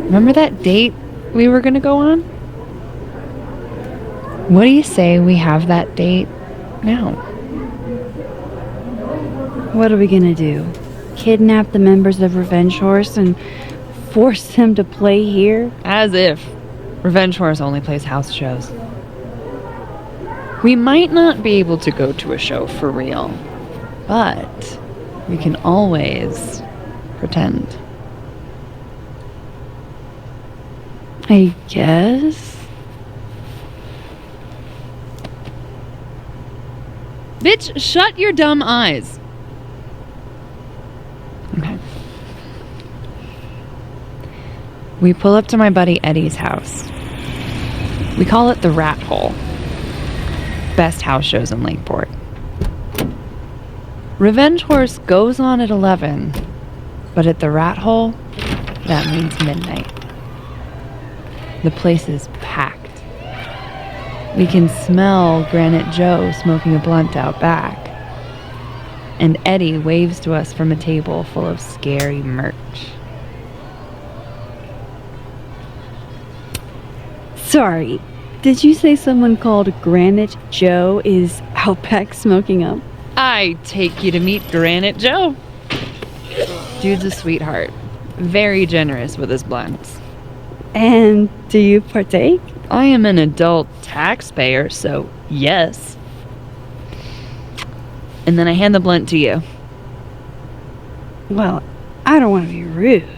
Remember that date we were gonna go on? What do you say we have that date now? What are we gonna do? Kidnap the members of Revenge Horse and force them to play here? As if. Revenge Horse only plays house shows. We might not be able to go to a show for real, but we can always pretend. I guess. Bitch, shut your dumb eyes. Okay. We pull up to my buddy Eddie's house. We call it the Rat Hole. Best house shows in Lakeport. Revenge Horse goes on at 11, but at the Rat Hole, that means midnight. The place is packed. We can smell Granite Joe smoking a blunt out back. And Eddie waves to us from a table full of scary merch. Sorry, did you say someone called Granite Joe is out back smoking up? I take you to meet Granite Joe. Dude's a sweetheart. Very generous with his blunts. And do you partake? I am an adult taxpayer, so yes. And then I hand the blunt to you. Well, I don't want to be rude.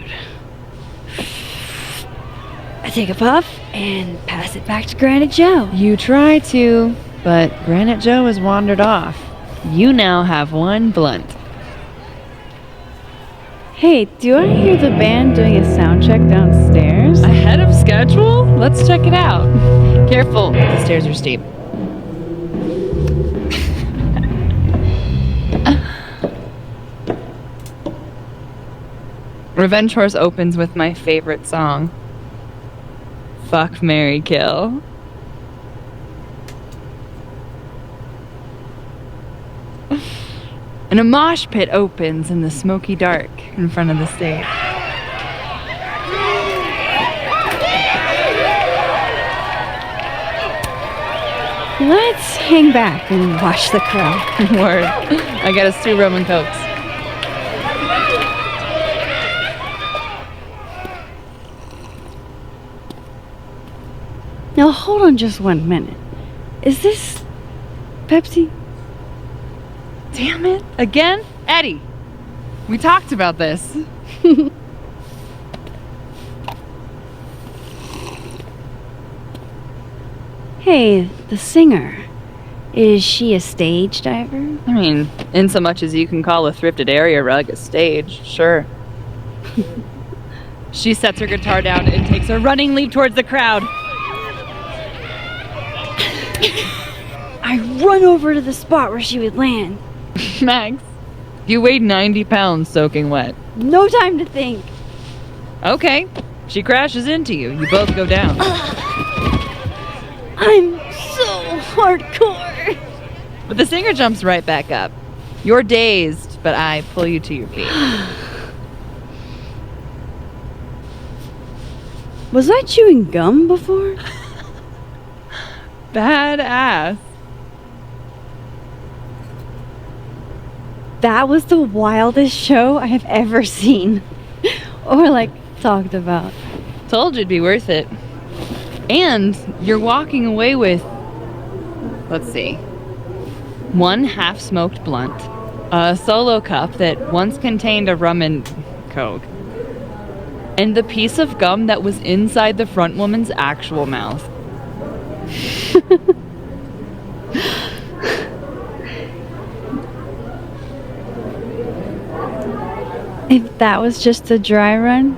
I take a puff and pass it back to Granite Joe. You try to, but Granite Joe has wandered off. You now have one blunt. Hey, do I hear the band doing a sound check downstairs? Ahead of schedule? Let's check it out. Careful, the stairs are steep. Revenge Horse opens with my favorite song. Fuck, Marry, Kill. And a mosh pit opens in the smoky dark in front of the stage. Let's hang back and watch the crowd. Word. I got us 2 Roman Cokes. hold on just 1 minute. Is this Pepsi? Damn it. Again? Eddie, we talked about this. Hey, the singer. Is she a stage diver? I mean, in so much as you can call a thrifted area rug a stage, sure. She sets her guitar down and takes a running leap towards the crowd. I run over to the spot where she would land. Max, you weighed 90 pounds soaking wet. No time to think. Okay, she crashes into you. You both go down. I'm so hardcore. But the singer jumps right back up. You're dazed, but I pull you to your feet. Was I chewing gum before? Badass. That was the wildest show I have ever seen. Or like talked about. Told you it'd be worth it. And you're walking away with, let's see, 1 half-smoked blunt, a solo cup that once contained a rum and coke, and the piece of gum that was inside the front woman's actual mouth. If that was just a dry run,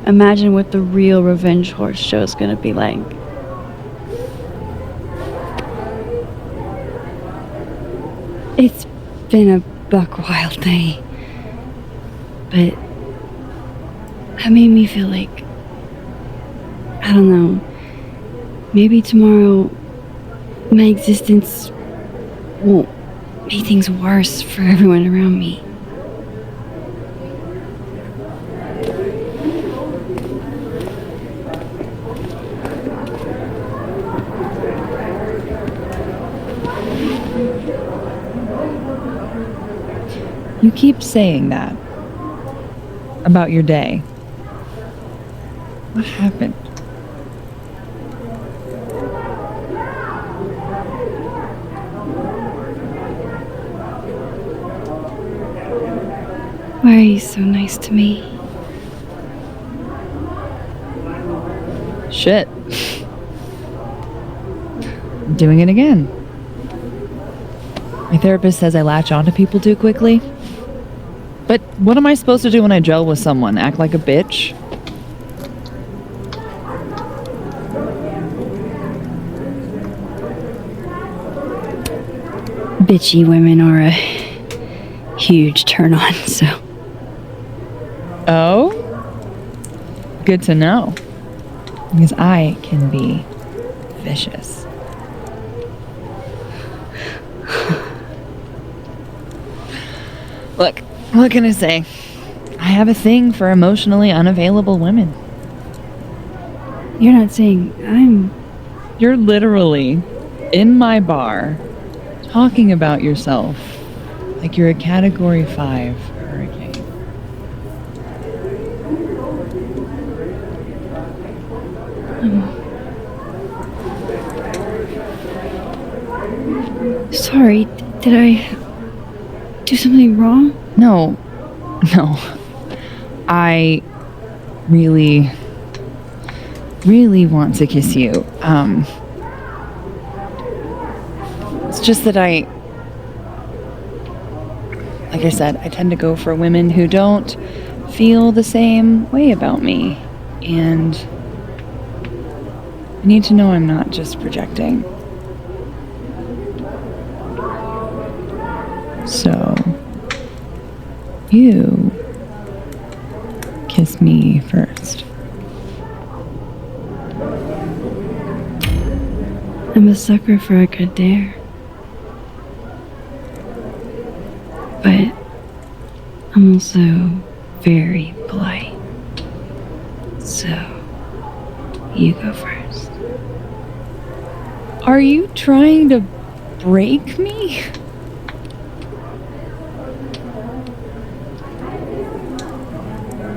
imagine what the real Revenge Horse show is gonna be like. It's been a buck wild day, but that made me feel like, I don't know, maybe tomorrow my existence won't make things worse for everyone around me. You keep saying that about your day. What happened? Why are you so nice to me? Shit. I'm doing it again. My therapist says I latch onto people too quickly. But what am I supposed to do when I gel with someone? Act like a bitch? Bitchy women are a huge turn on, so. Oh? Good to know. Because I can be vicious. Look, what can I say? I have a thing for emotionally unavailable women. You're not saying I'm... You're literally in my bar talking about yourself like you're a Category 5 hurricane. Sorry, did I do something wrong? No. I really want to kiss you. It's just that like I said, I tend to go for women who don't feel the same way about me. And I need to know I'm not just projecting. So, you kiss me first. I'm a sucker for a good dare. But I'm also very polite. So, you go first. Are you trying to break me?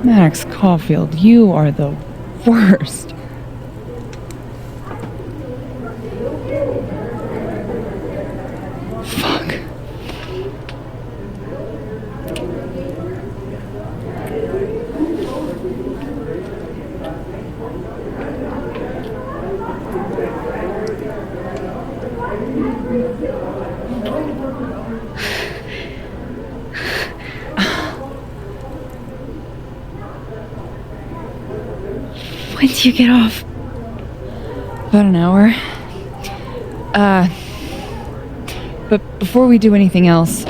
Max Caulfield, you are the worst. When do you get off? About an hour. But before we do anything else,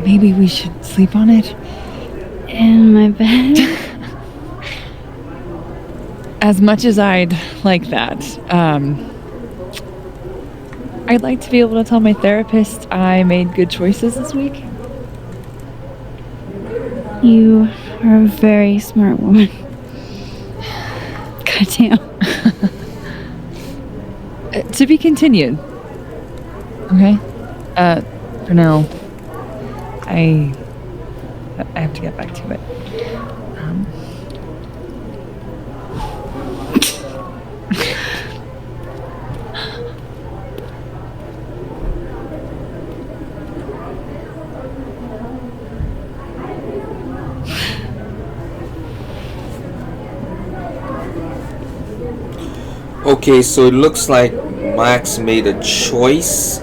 maybe we should sleep on it? In my bed? As much as I'd like that, I'd like to be able to tell my therapist I made good choices this week. You are a very smart woman. Goddamn. To be continued. Okay? For now, I have to get back to it. Okay, so it looks like Max made a choice.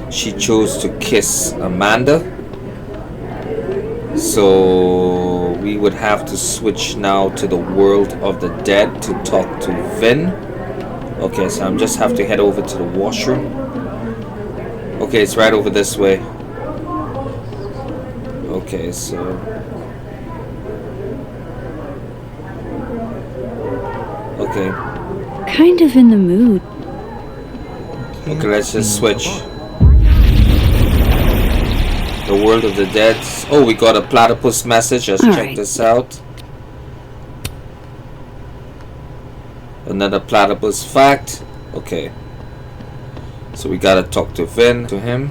She chose to kiss Amanda. So we would have to switch now to the world of the dead to talk to Vin. Okay, so I'm just have to head over to the washroom. Okay, it's right over this way. Okay, so okay. Kind of in the mood. Okay, let's just switch. The world of the dead. Oh, we got a platypus message. Let's check this out. Another platypus fact. Okay. So we gotta talk to Vin, to him.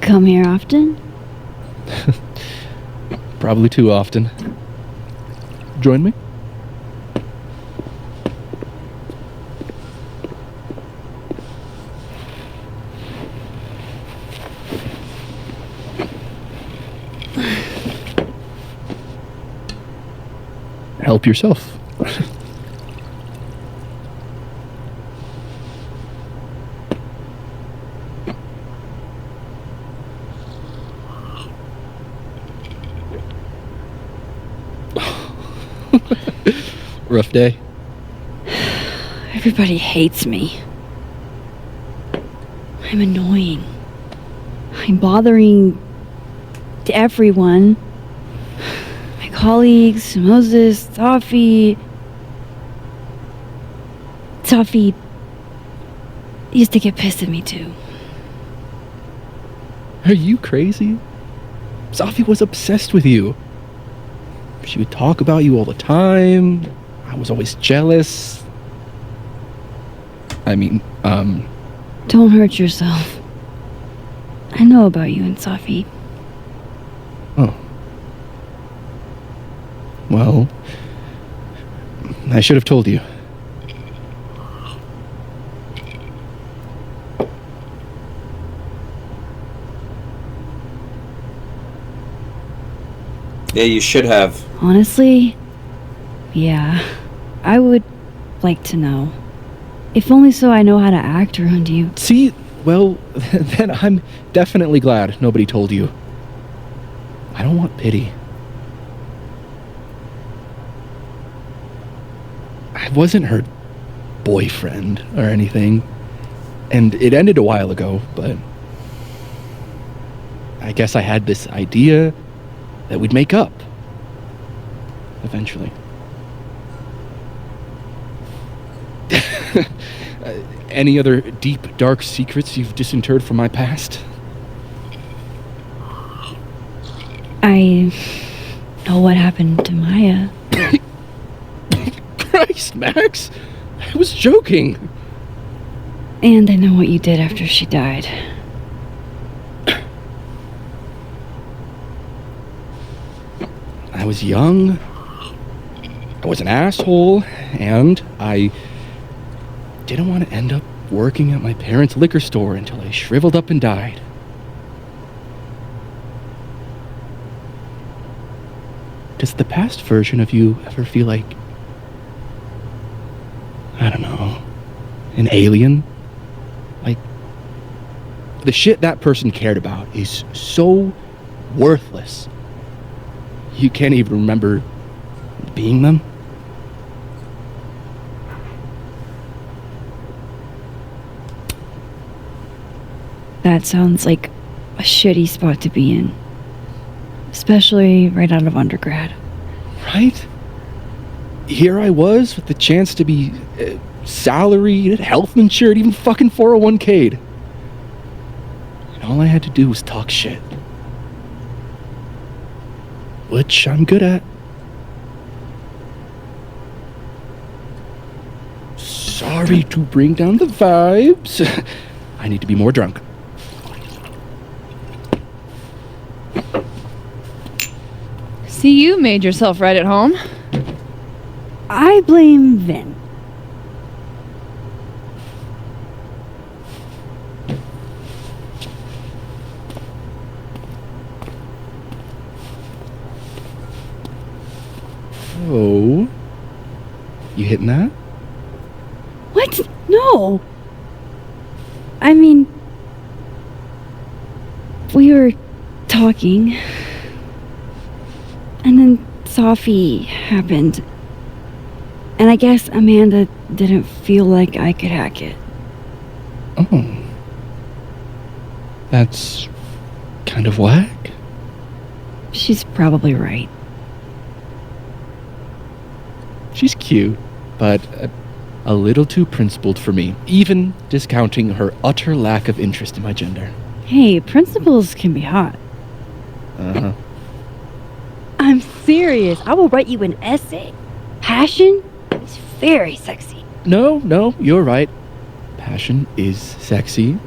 Come here often? Probably too often. Join me? Help yourself. Rough day. Everybody hates me. I'm annoying. I'm bothering everyone. My colleagues, Moses, Toffee used to get pissed at me too. Are you crazy? Safi was obsessed with you. She would talk about you all the time. I was always jealous. I mean, Don't hurt yourself. I know about you and Safi. Oh. Well, I should have told you. Yeah, you should have. Honestly, yeah, I would like to know. If only so I know how to act around you. See, well, then I'm definitely glad nobody told you. I don't want pity. I wasn't her boyfriend or anything, and it ended a while ago, but I guess I had this idea that we'd make up eventually. Any other deep, dark secrets you've disinterred from my past? I know what happened to Maya. Christ, Max! I was joking! And I know what you did after she died. I was young, I was an asshole, and I didn't want to end up working at my parents' liquor store until I shriveled up and died. Does the past version of you ever feel like, I don't know, an alien? Like, the shit that person cared about is so worthless. You can't even remember being them? That sounds like a shitty spot to be in. Especially right out of undergrad. Right? Here I was with the chance to be salaried, health insured, even fucking 401k'd. And all I had to do was talk shit. Which I'm good at. Sorry to bring down the vibes. I need to be more drunk. See, you made yourself right at home. I blame Vin. Oh. You hitting that? What? No. I mean, we were talking, and then Sophie happened, and I guess Amanda didn't feel like I could hack it. Oh. That's kind of whack. She's probably right. She's cute, but a little too principled for me, even discounting her utter lack of interest in my gender. Hey, principals can be hot. Uh-huh. I'm serious. I will write you an essay. Passion is very sexy. No, you're right. Passion is sexy.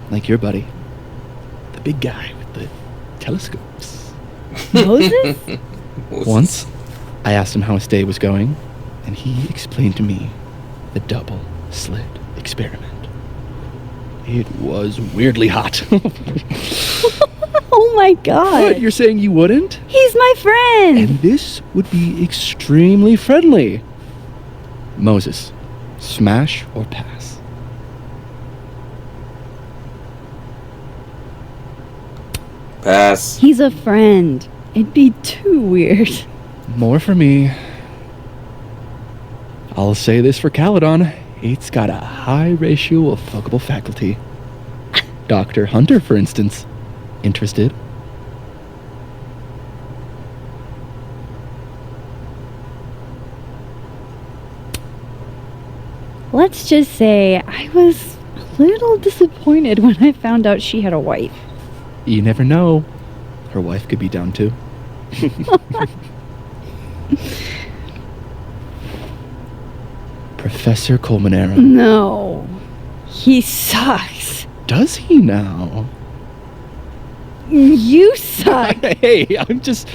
Like your buddy. The big guy with the telescopes. Moses? Once, I asked him how his day was going, and he explained to me the double slit experiment. It was weirdly hot. Oh my god. What, you're saying you wouldn't? He's my friend. And this would be extremely friendly. Moses, smash or pass? Pass. He's a friend. It'd be too weird. More for me. I'll say this for Caledon. It's got a high ratio of fuckable faculty. Dr. Hunter, for instance. Interested? Let's just say I was a little disappointed when I found out she had a wife. You never know. Her wife could be down too. Professor Colmenero. No. He sucks. Does he now? You suck. Hey, I'm just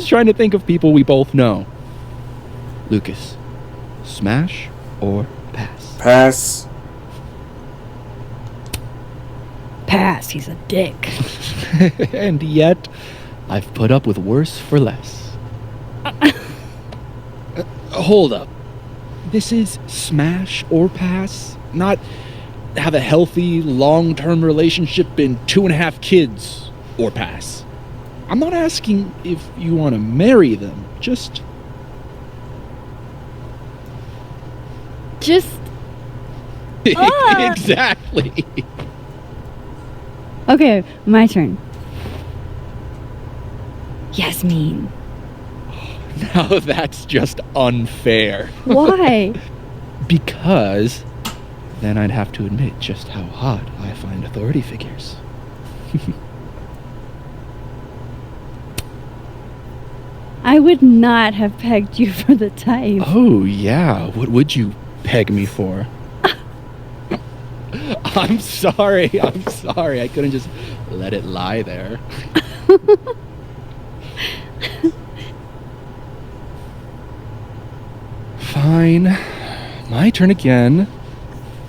trying to think of people we both know. Lucas, smash or pass? Pass. Pass. He's a dick. And yet, I've put up with worse for less. Hold up. This is smash or pass, not have a healthy, long-term relationship and 2.5 kids or pass. I'm not asking if you want to marry them, just... Exactly. Okay, my turn. Yasmin. Now that's just unfair. Why? Because then I'd have to admit just how hot I find authority figures. I would not have pegged you for the type. Oh, yeah. What would you peg me for? I'm sorry. I couldn't just let it lie there. Fine. My turn again.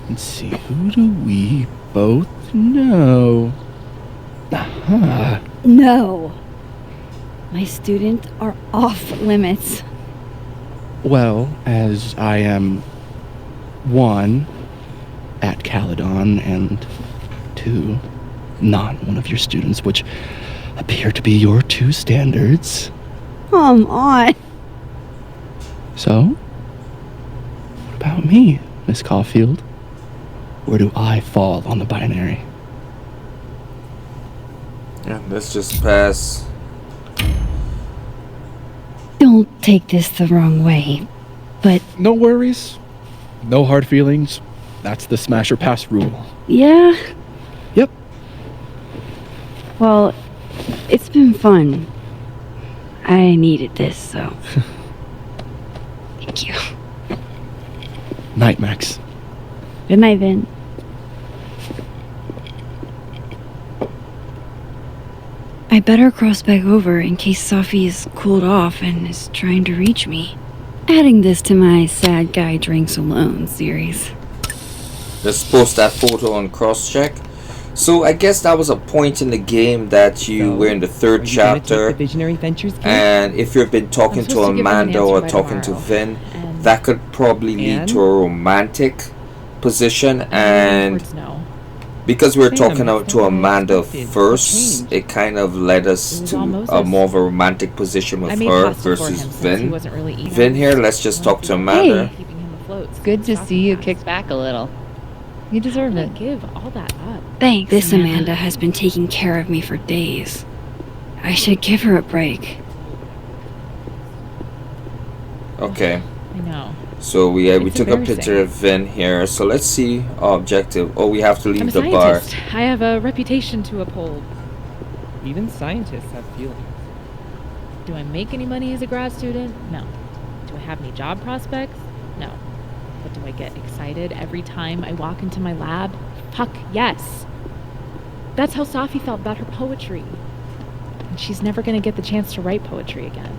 Let's see, who do we both know? Aha. No. My students are off limits. Well, as I am 1, at Caledon, and 2, not one of your students, which appear to be your two standards. Come on. So, what about me, Miss Caulfield? Where do I fall on the binary? Yeah, let's just pass. Don't take this the wrong way, but... No worries. No hard feelings. That's the smash or pass rule. Yeah? Yep. Well, it's been fun. I needed this, so... Thank you. Night, Max. Good night, Vin. I better cross back over in case Safi is cooled off and is trying to reach me. Adding this to my sad guy drinks alone series. Let's post that photo on cross-check. So I guess that was a point in the game that you were in the third chapter, and if you've been talking to Amanda or talking to Vin, that could probably lead to a romantic position, and because we were talking to Amanda first, it kind of led us to a more of a romantic position with her versus Vin. Vin here, let's just talk to Amanda. Hey. It's good to see you kick back a little. You deserve it. Give all that up. Thanks. This Amanda has been taking care of me for days. I should give her a break. Okay. I know. So we took a picture of Vin here. So let's see our objective. Oh, we have to leave the bar. I have a reputation to uphold. Even scientists have feelings. Do I make any money as a grad student? No. Do I have any job prospects? No. But do I get excited every time I walk into my lab? Fuck yes. That's how Safi felt about her poetry. And she's never gonna get the chance to write poetry again.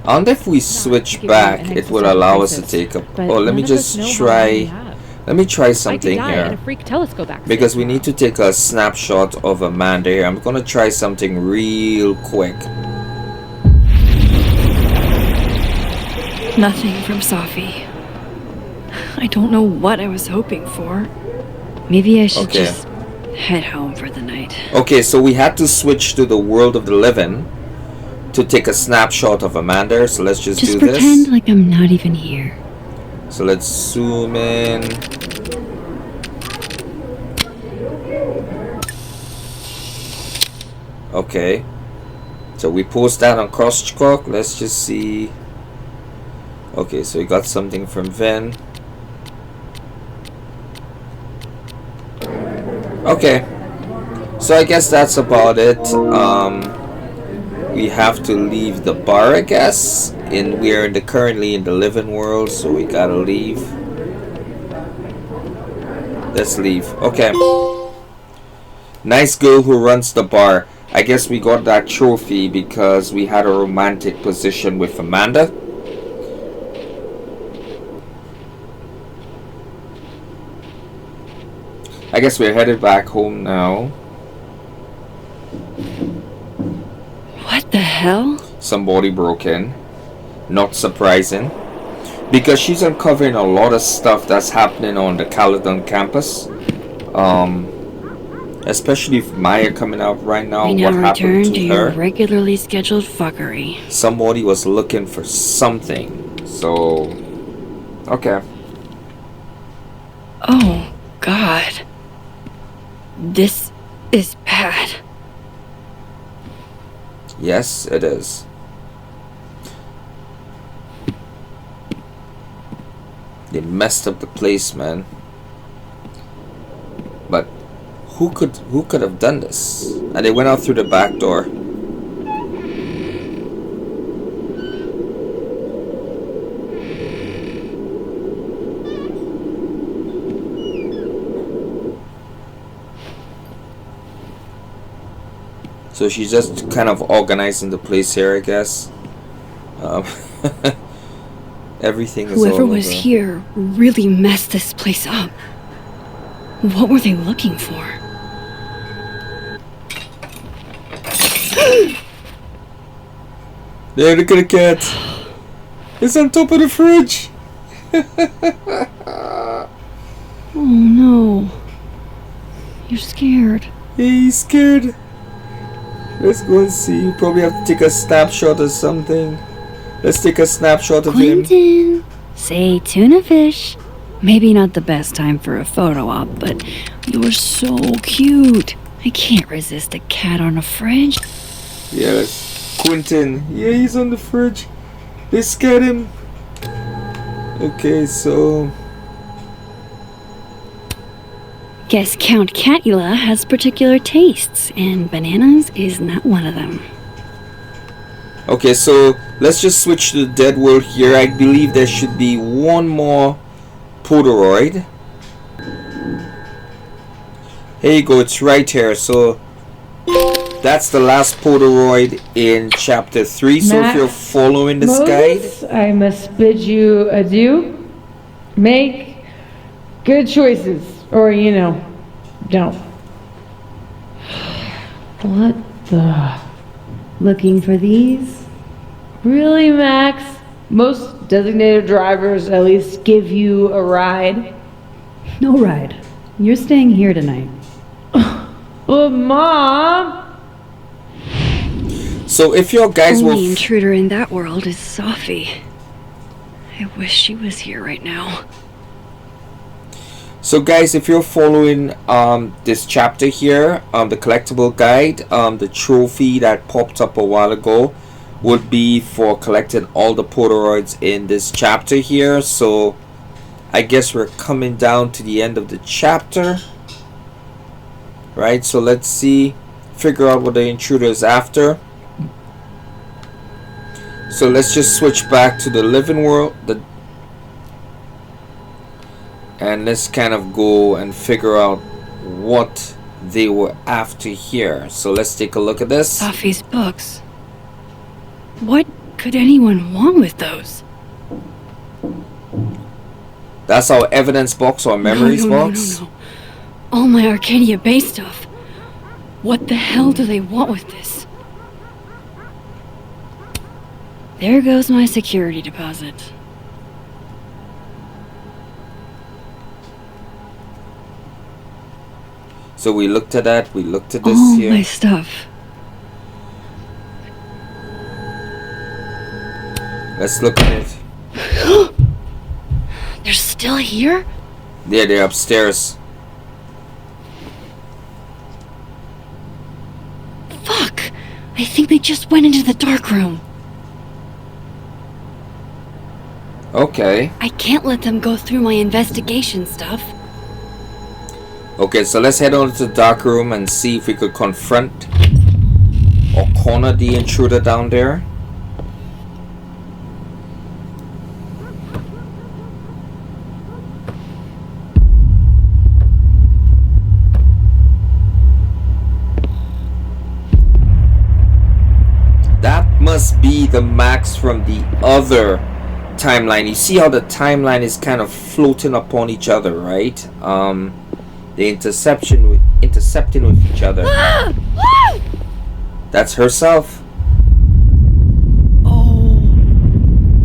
I wonder if we switch back, it will allow us to take a... Oh, let me just try... Let me try something here. Because we need to take a snapshot of Amanda here. I'm gonna try something real quick. Nothing from Safi. I don't know what I was hoping for. Maybe I should just head home for the night. Okay, so we had to switch to the world of the living to take a snapshot of Amanda, so let's just do this. Just pretend like I'm not even here. So let's zoom in. Okay. So we post that on crosstalk. Let's just see. Okay, so we got something from Vin. Okay. So I guess that's about it. We have to leave the bar, I guess. And we're currently in the living world, so we gotta leave. Let's leave. Okay. Nice girl who runs the bar. I guess we got that trophy because we had a romantic position with Amanda. I guess we're headed back home now. What the hell? Somebody broke in. Not surprising. Because she's uncovering a lot of stuff that's happening on the Caledon campus. Especially with Maya coming out right now. We what now happened return to to her. your regularly scheduled fuckery. Somebody was looking for something. So, okay. Oh, God. This is bad. Yes, it is. They messed up the place, man. But who could have done this? And they went out through the back door. So she's just kind of organizing the place here, I guess. Everything is Whoever all was over. here really messed this place up. What were they looking for? There, look at the cat. It's on top of the fridge. Oh no. You're scared. Yeah, he's scared. Let's go and see. Probably have to take a snapshot or something. Let's take a snapshot of him. Quentin, say tuna fish. Maybe not the best time for a photo op, but you're so cute. I can't resist a cat on a fridge. Yeah, that's Quentin. Yeah, he's on the fridge. They scared him. Okay, so Guess Count Catula has particular tastes, and bananas is not one of them. okay, so let's just switch to the dead world here. I believe there should be one more Polaroid. Here you go, it's right here. So that's the last Polaroid in chapter 3. So if you're following this Moses, guide, I must bid you adieu. Make good choices, or don't. What the? Looking for these? Really, Max? Most designated drivers at least give you a ride. No ride. You're staying here tonight. Well, Mom! so if your guys will Only intruder in that world is Sophie. I wish she was here right now. So guys, if you're following this chapter here, the collectible guide, the trophy that popped up a while ago would be for collecting all the Polaroids in this chapter here. So I guess we're coming down to the end of the chapter, right? So let's see, figure out what the intruder is after. So let's just switch back to the living world, and let's kind of go and figure out what they were after here. So let's take a look at this. Sophie's books. What could anyone want with those? That's our evidence box or memories box. No. All my Arcadia Bay stuff. What the hell do they want with this? There goes my security deposit. So we looked at that, we looked at this All here. my stuff. Let's look at it. They're still here? Yeah, they're upstairs. Fuck! I think they just went into the dark room. Okay. I can't let them go through my investigation stuff. Okay, so let's head on to the dark room and see if we could confront or corner the intruder down there. That must be the Max from the other timeline. You see how the timeline is kind of floating upon each other, right? The intercepting with each other. That's herself. Oh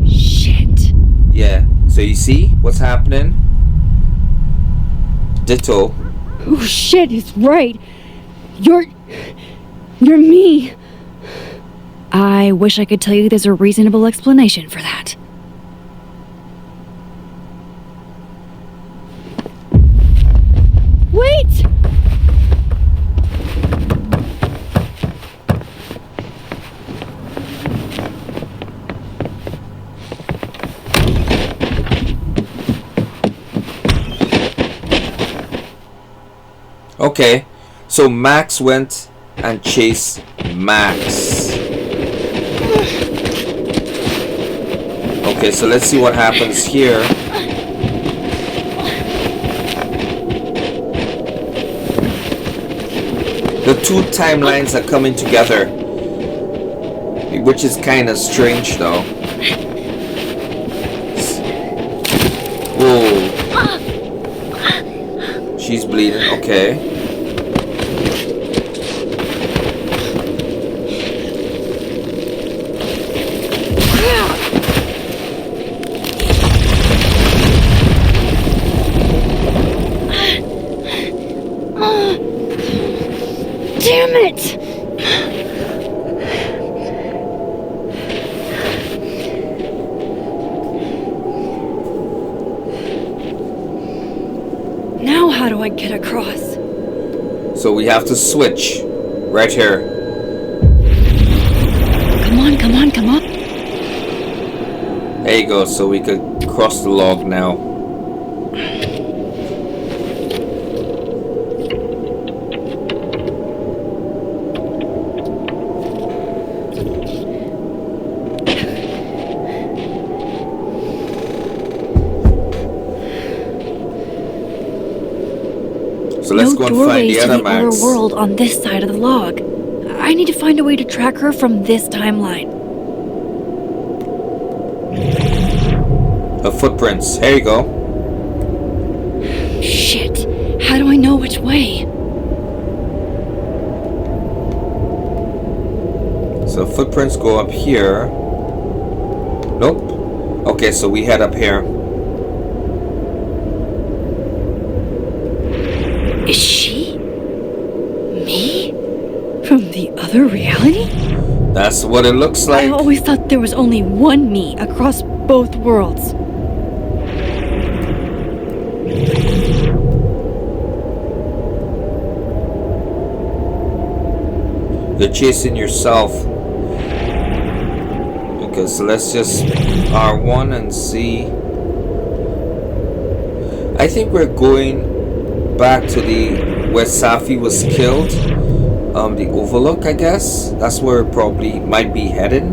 shit. Yeah. So you see what's happening? Ditto. Oh shit, it's right. You're me. I wish I could tell you there's a reasonable explanation for that. Wait! Okay, so Max went and chased Max. Okay, so let's see what happens here. The two timelines are coming together, which is kind of strange though. Whoa. She's bleeding, okay. Damn it! Now how do I get across? So we have to switch. Right here. Come on, come on, come on. There you go, so we could cross the log now. So let's go and find the other Max. Other world on this side of the log. I need to find a way to track her from this timeline. Her footprints. Here you go. Shit. How do I know which way? So footprints go up here. Nope. Okay, so we head up here. Is she? Me? From the other reality? That's what it looks like. I always thought there was only one me across both worlds. You're chasing yourself. Okay, so let's just R1 and see. I think we're going back to the where Safi was killed. The Overlook, I guess. That's where it probably might be headed.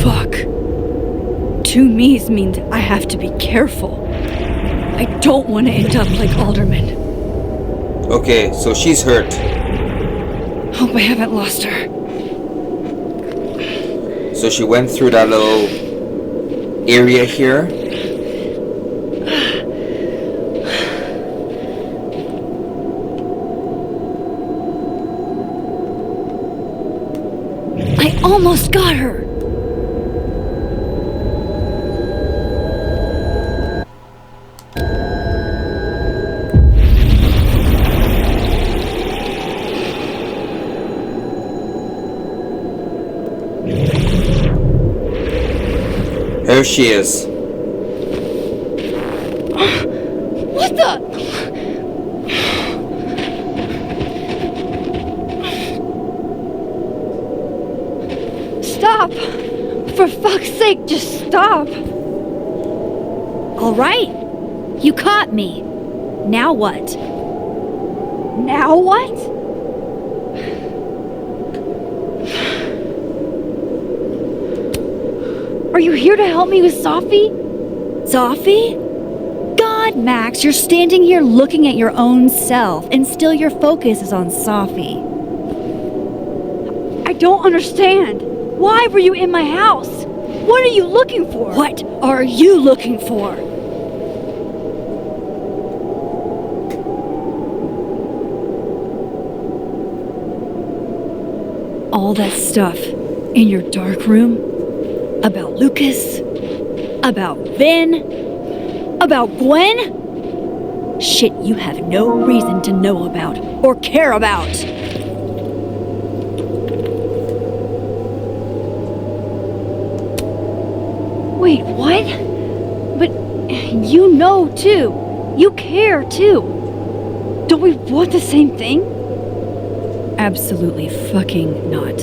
Fuck. Two me's means I have to be careful. I don't want to end up like Alderman. Okay, so she's hurt. Hope I haven't lost her. So she went through that little area here. I almost got her. There she is. What the? Stop! For fuck's sake, just stop! All right. You caught me. Now what? Now what? Are you here to help me with Safi? Safi? God, Max, you're standing here looking at your own self, and still your focus is on Safi. I don't understand. Why were you in my house? What are you looking for? What are you looking for? All that stuff in your dark room? About Lucas? About Vin? About Gwen? Shit you have no reason to know about or care about. Wait, what? But you know too. You care too. Don't we want the same thing? Absolutely fucking not.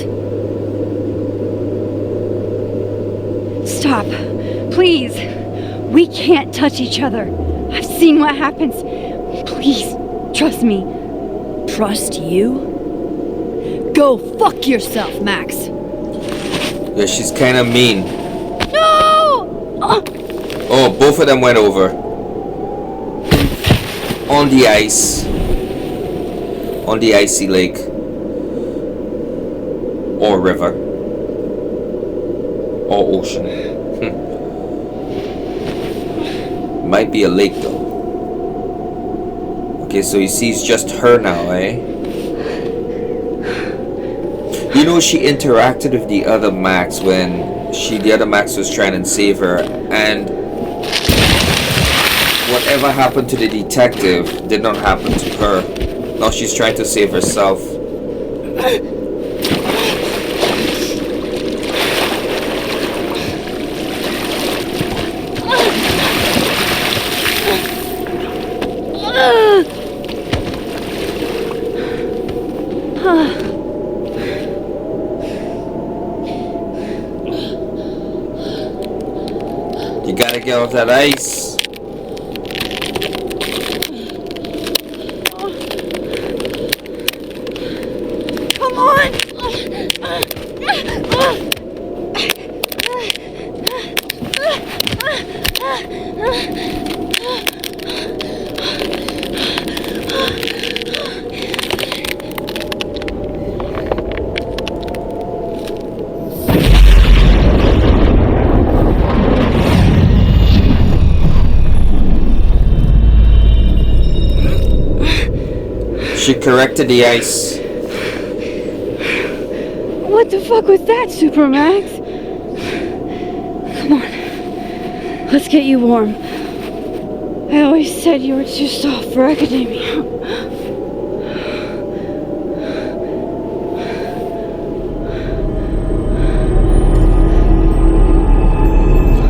Stop. Please. We can't touch each other. I've seen what happens. Please, trust me. Trust you? Go fuck yourself, Max. Yeah, she's kind of mean. No! Oh, both of them went over. On the ice. On the icy lake. Or river. Or ocean. Might be a lake though. Okay, so he sees just her now, eh? You know, she interacted with the other Max when the other Max was trying to save her, and whatever happened to the detective did not happen to her. Now she's trying to save herself. You gotta get off that ice. Come on! She corrected the ice. What the fuck was that, Supermax? Come on. Let's get you warm. I always said you were too soft for academia.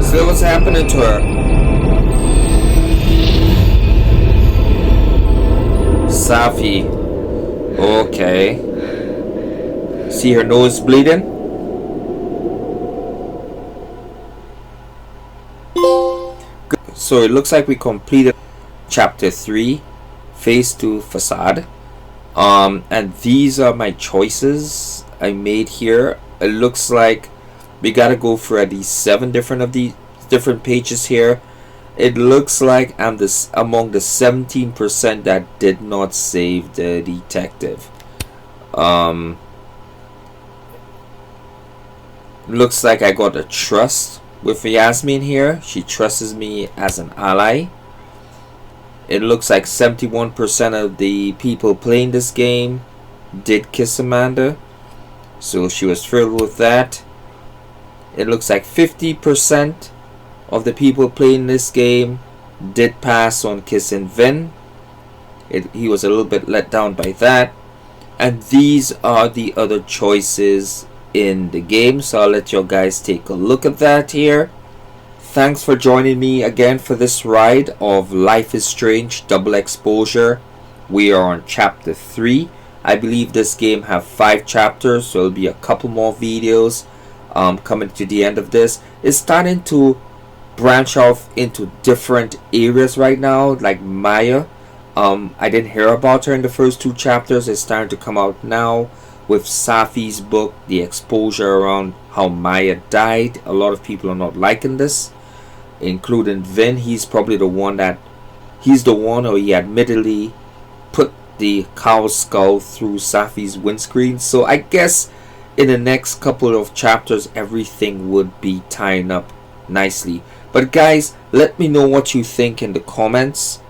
So what's happening to her? Safi. Okay. See her nose bleeding? Good. So it looks like we completed chapter 3, phase 2 facade. And these are my choices I made here. It looks like we gotta go for at least 7 different pages here. It looks like I'm among the 17% that did not save the detective. Looks like I got a trust with Yasmin here. She trusts me as an ally. It looks like 71% of the people playing this game did kiss Amanda, so she was thrilled with that. It looks like 50% of the people playing this game did pass on kissing Vin. He was a little bit let down by that. And these are the other choices in the game, so I'll let you guys take a look at that here. Thanks for joining me again for this ride of Life is Strange Double Exposure. We are on chapter 3. I believe this game have 5 chapters, so it'll be a couple more videos coming to the end of this. It's starting to branch off into different areas right now, like Maya. I didn't hear about her in the first 2 chapters. It's starting to come out now with Safi's book, the exposure around how Maya died. A lot of people are not liking this, including Vin. He's probably the one or he admittedly put the cow skull through Safi's windscreen. So I guess in the next couple of chapters everything would be tying up nicely. But guys, let me know what you think in the comments.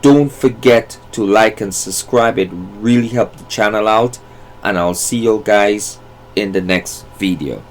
Don't forget to like and subscribe. It really helps the channel out. And I'll see you guys in the next video.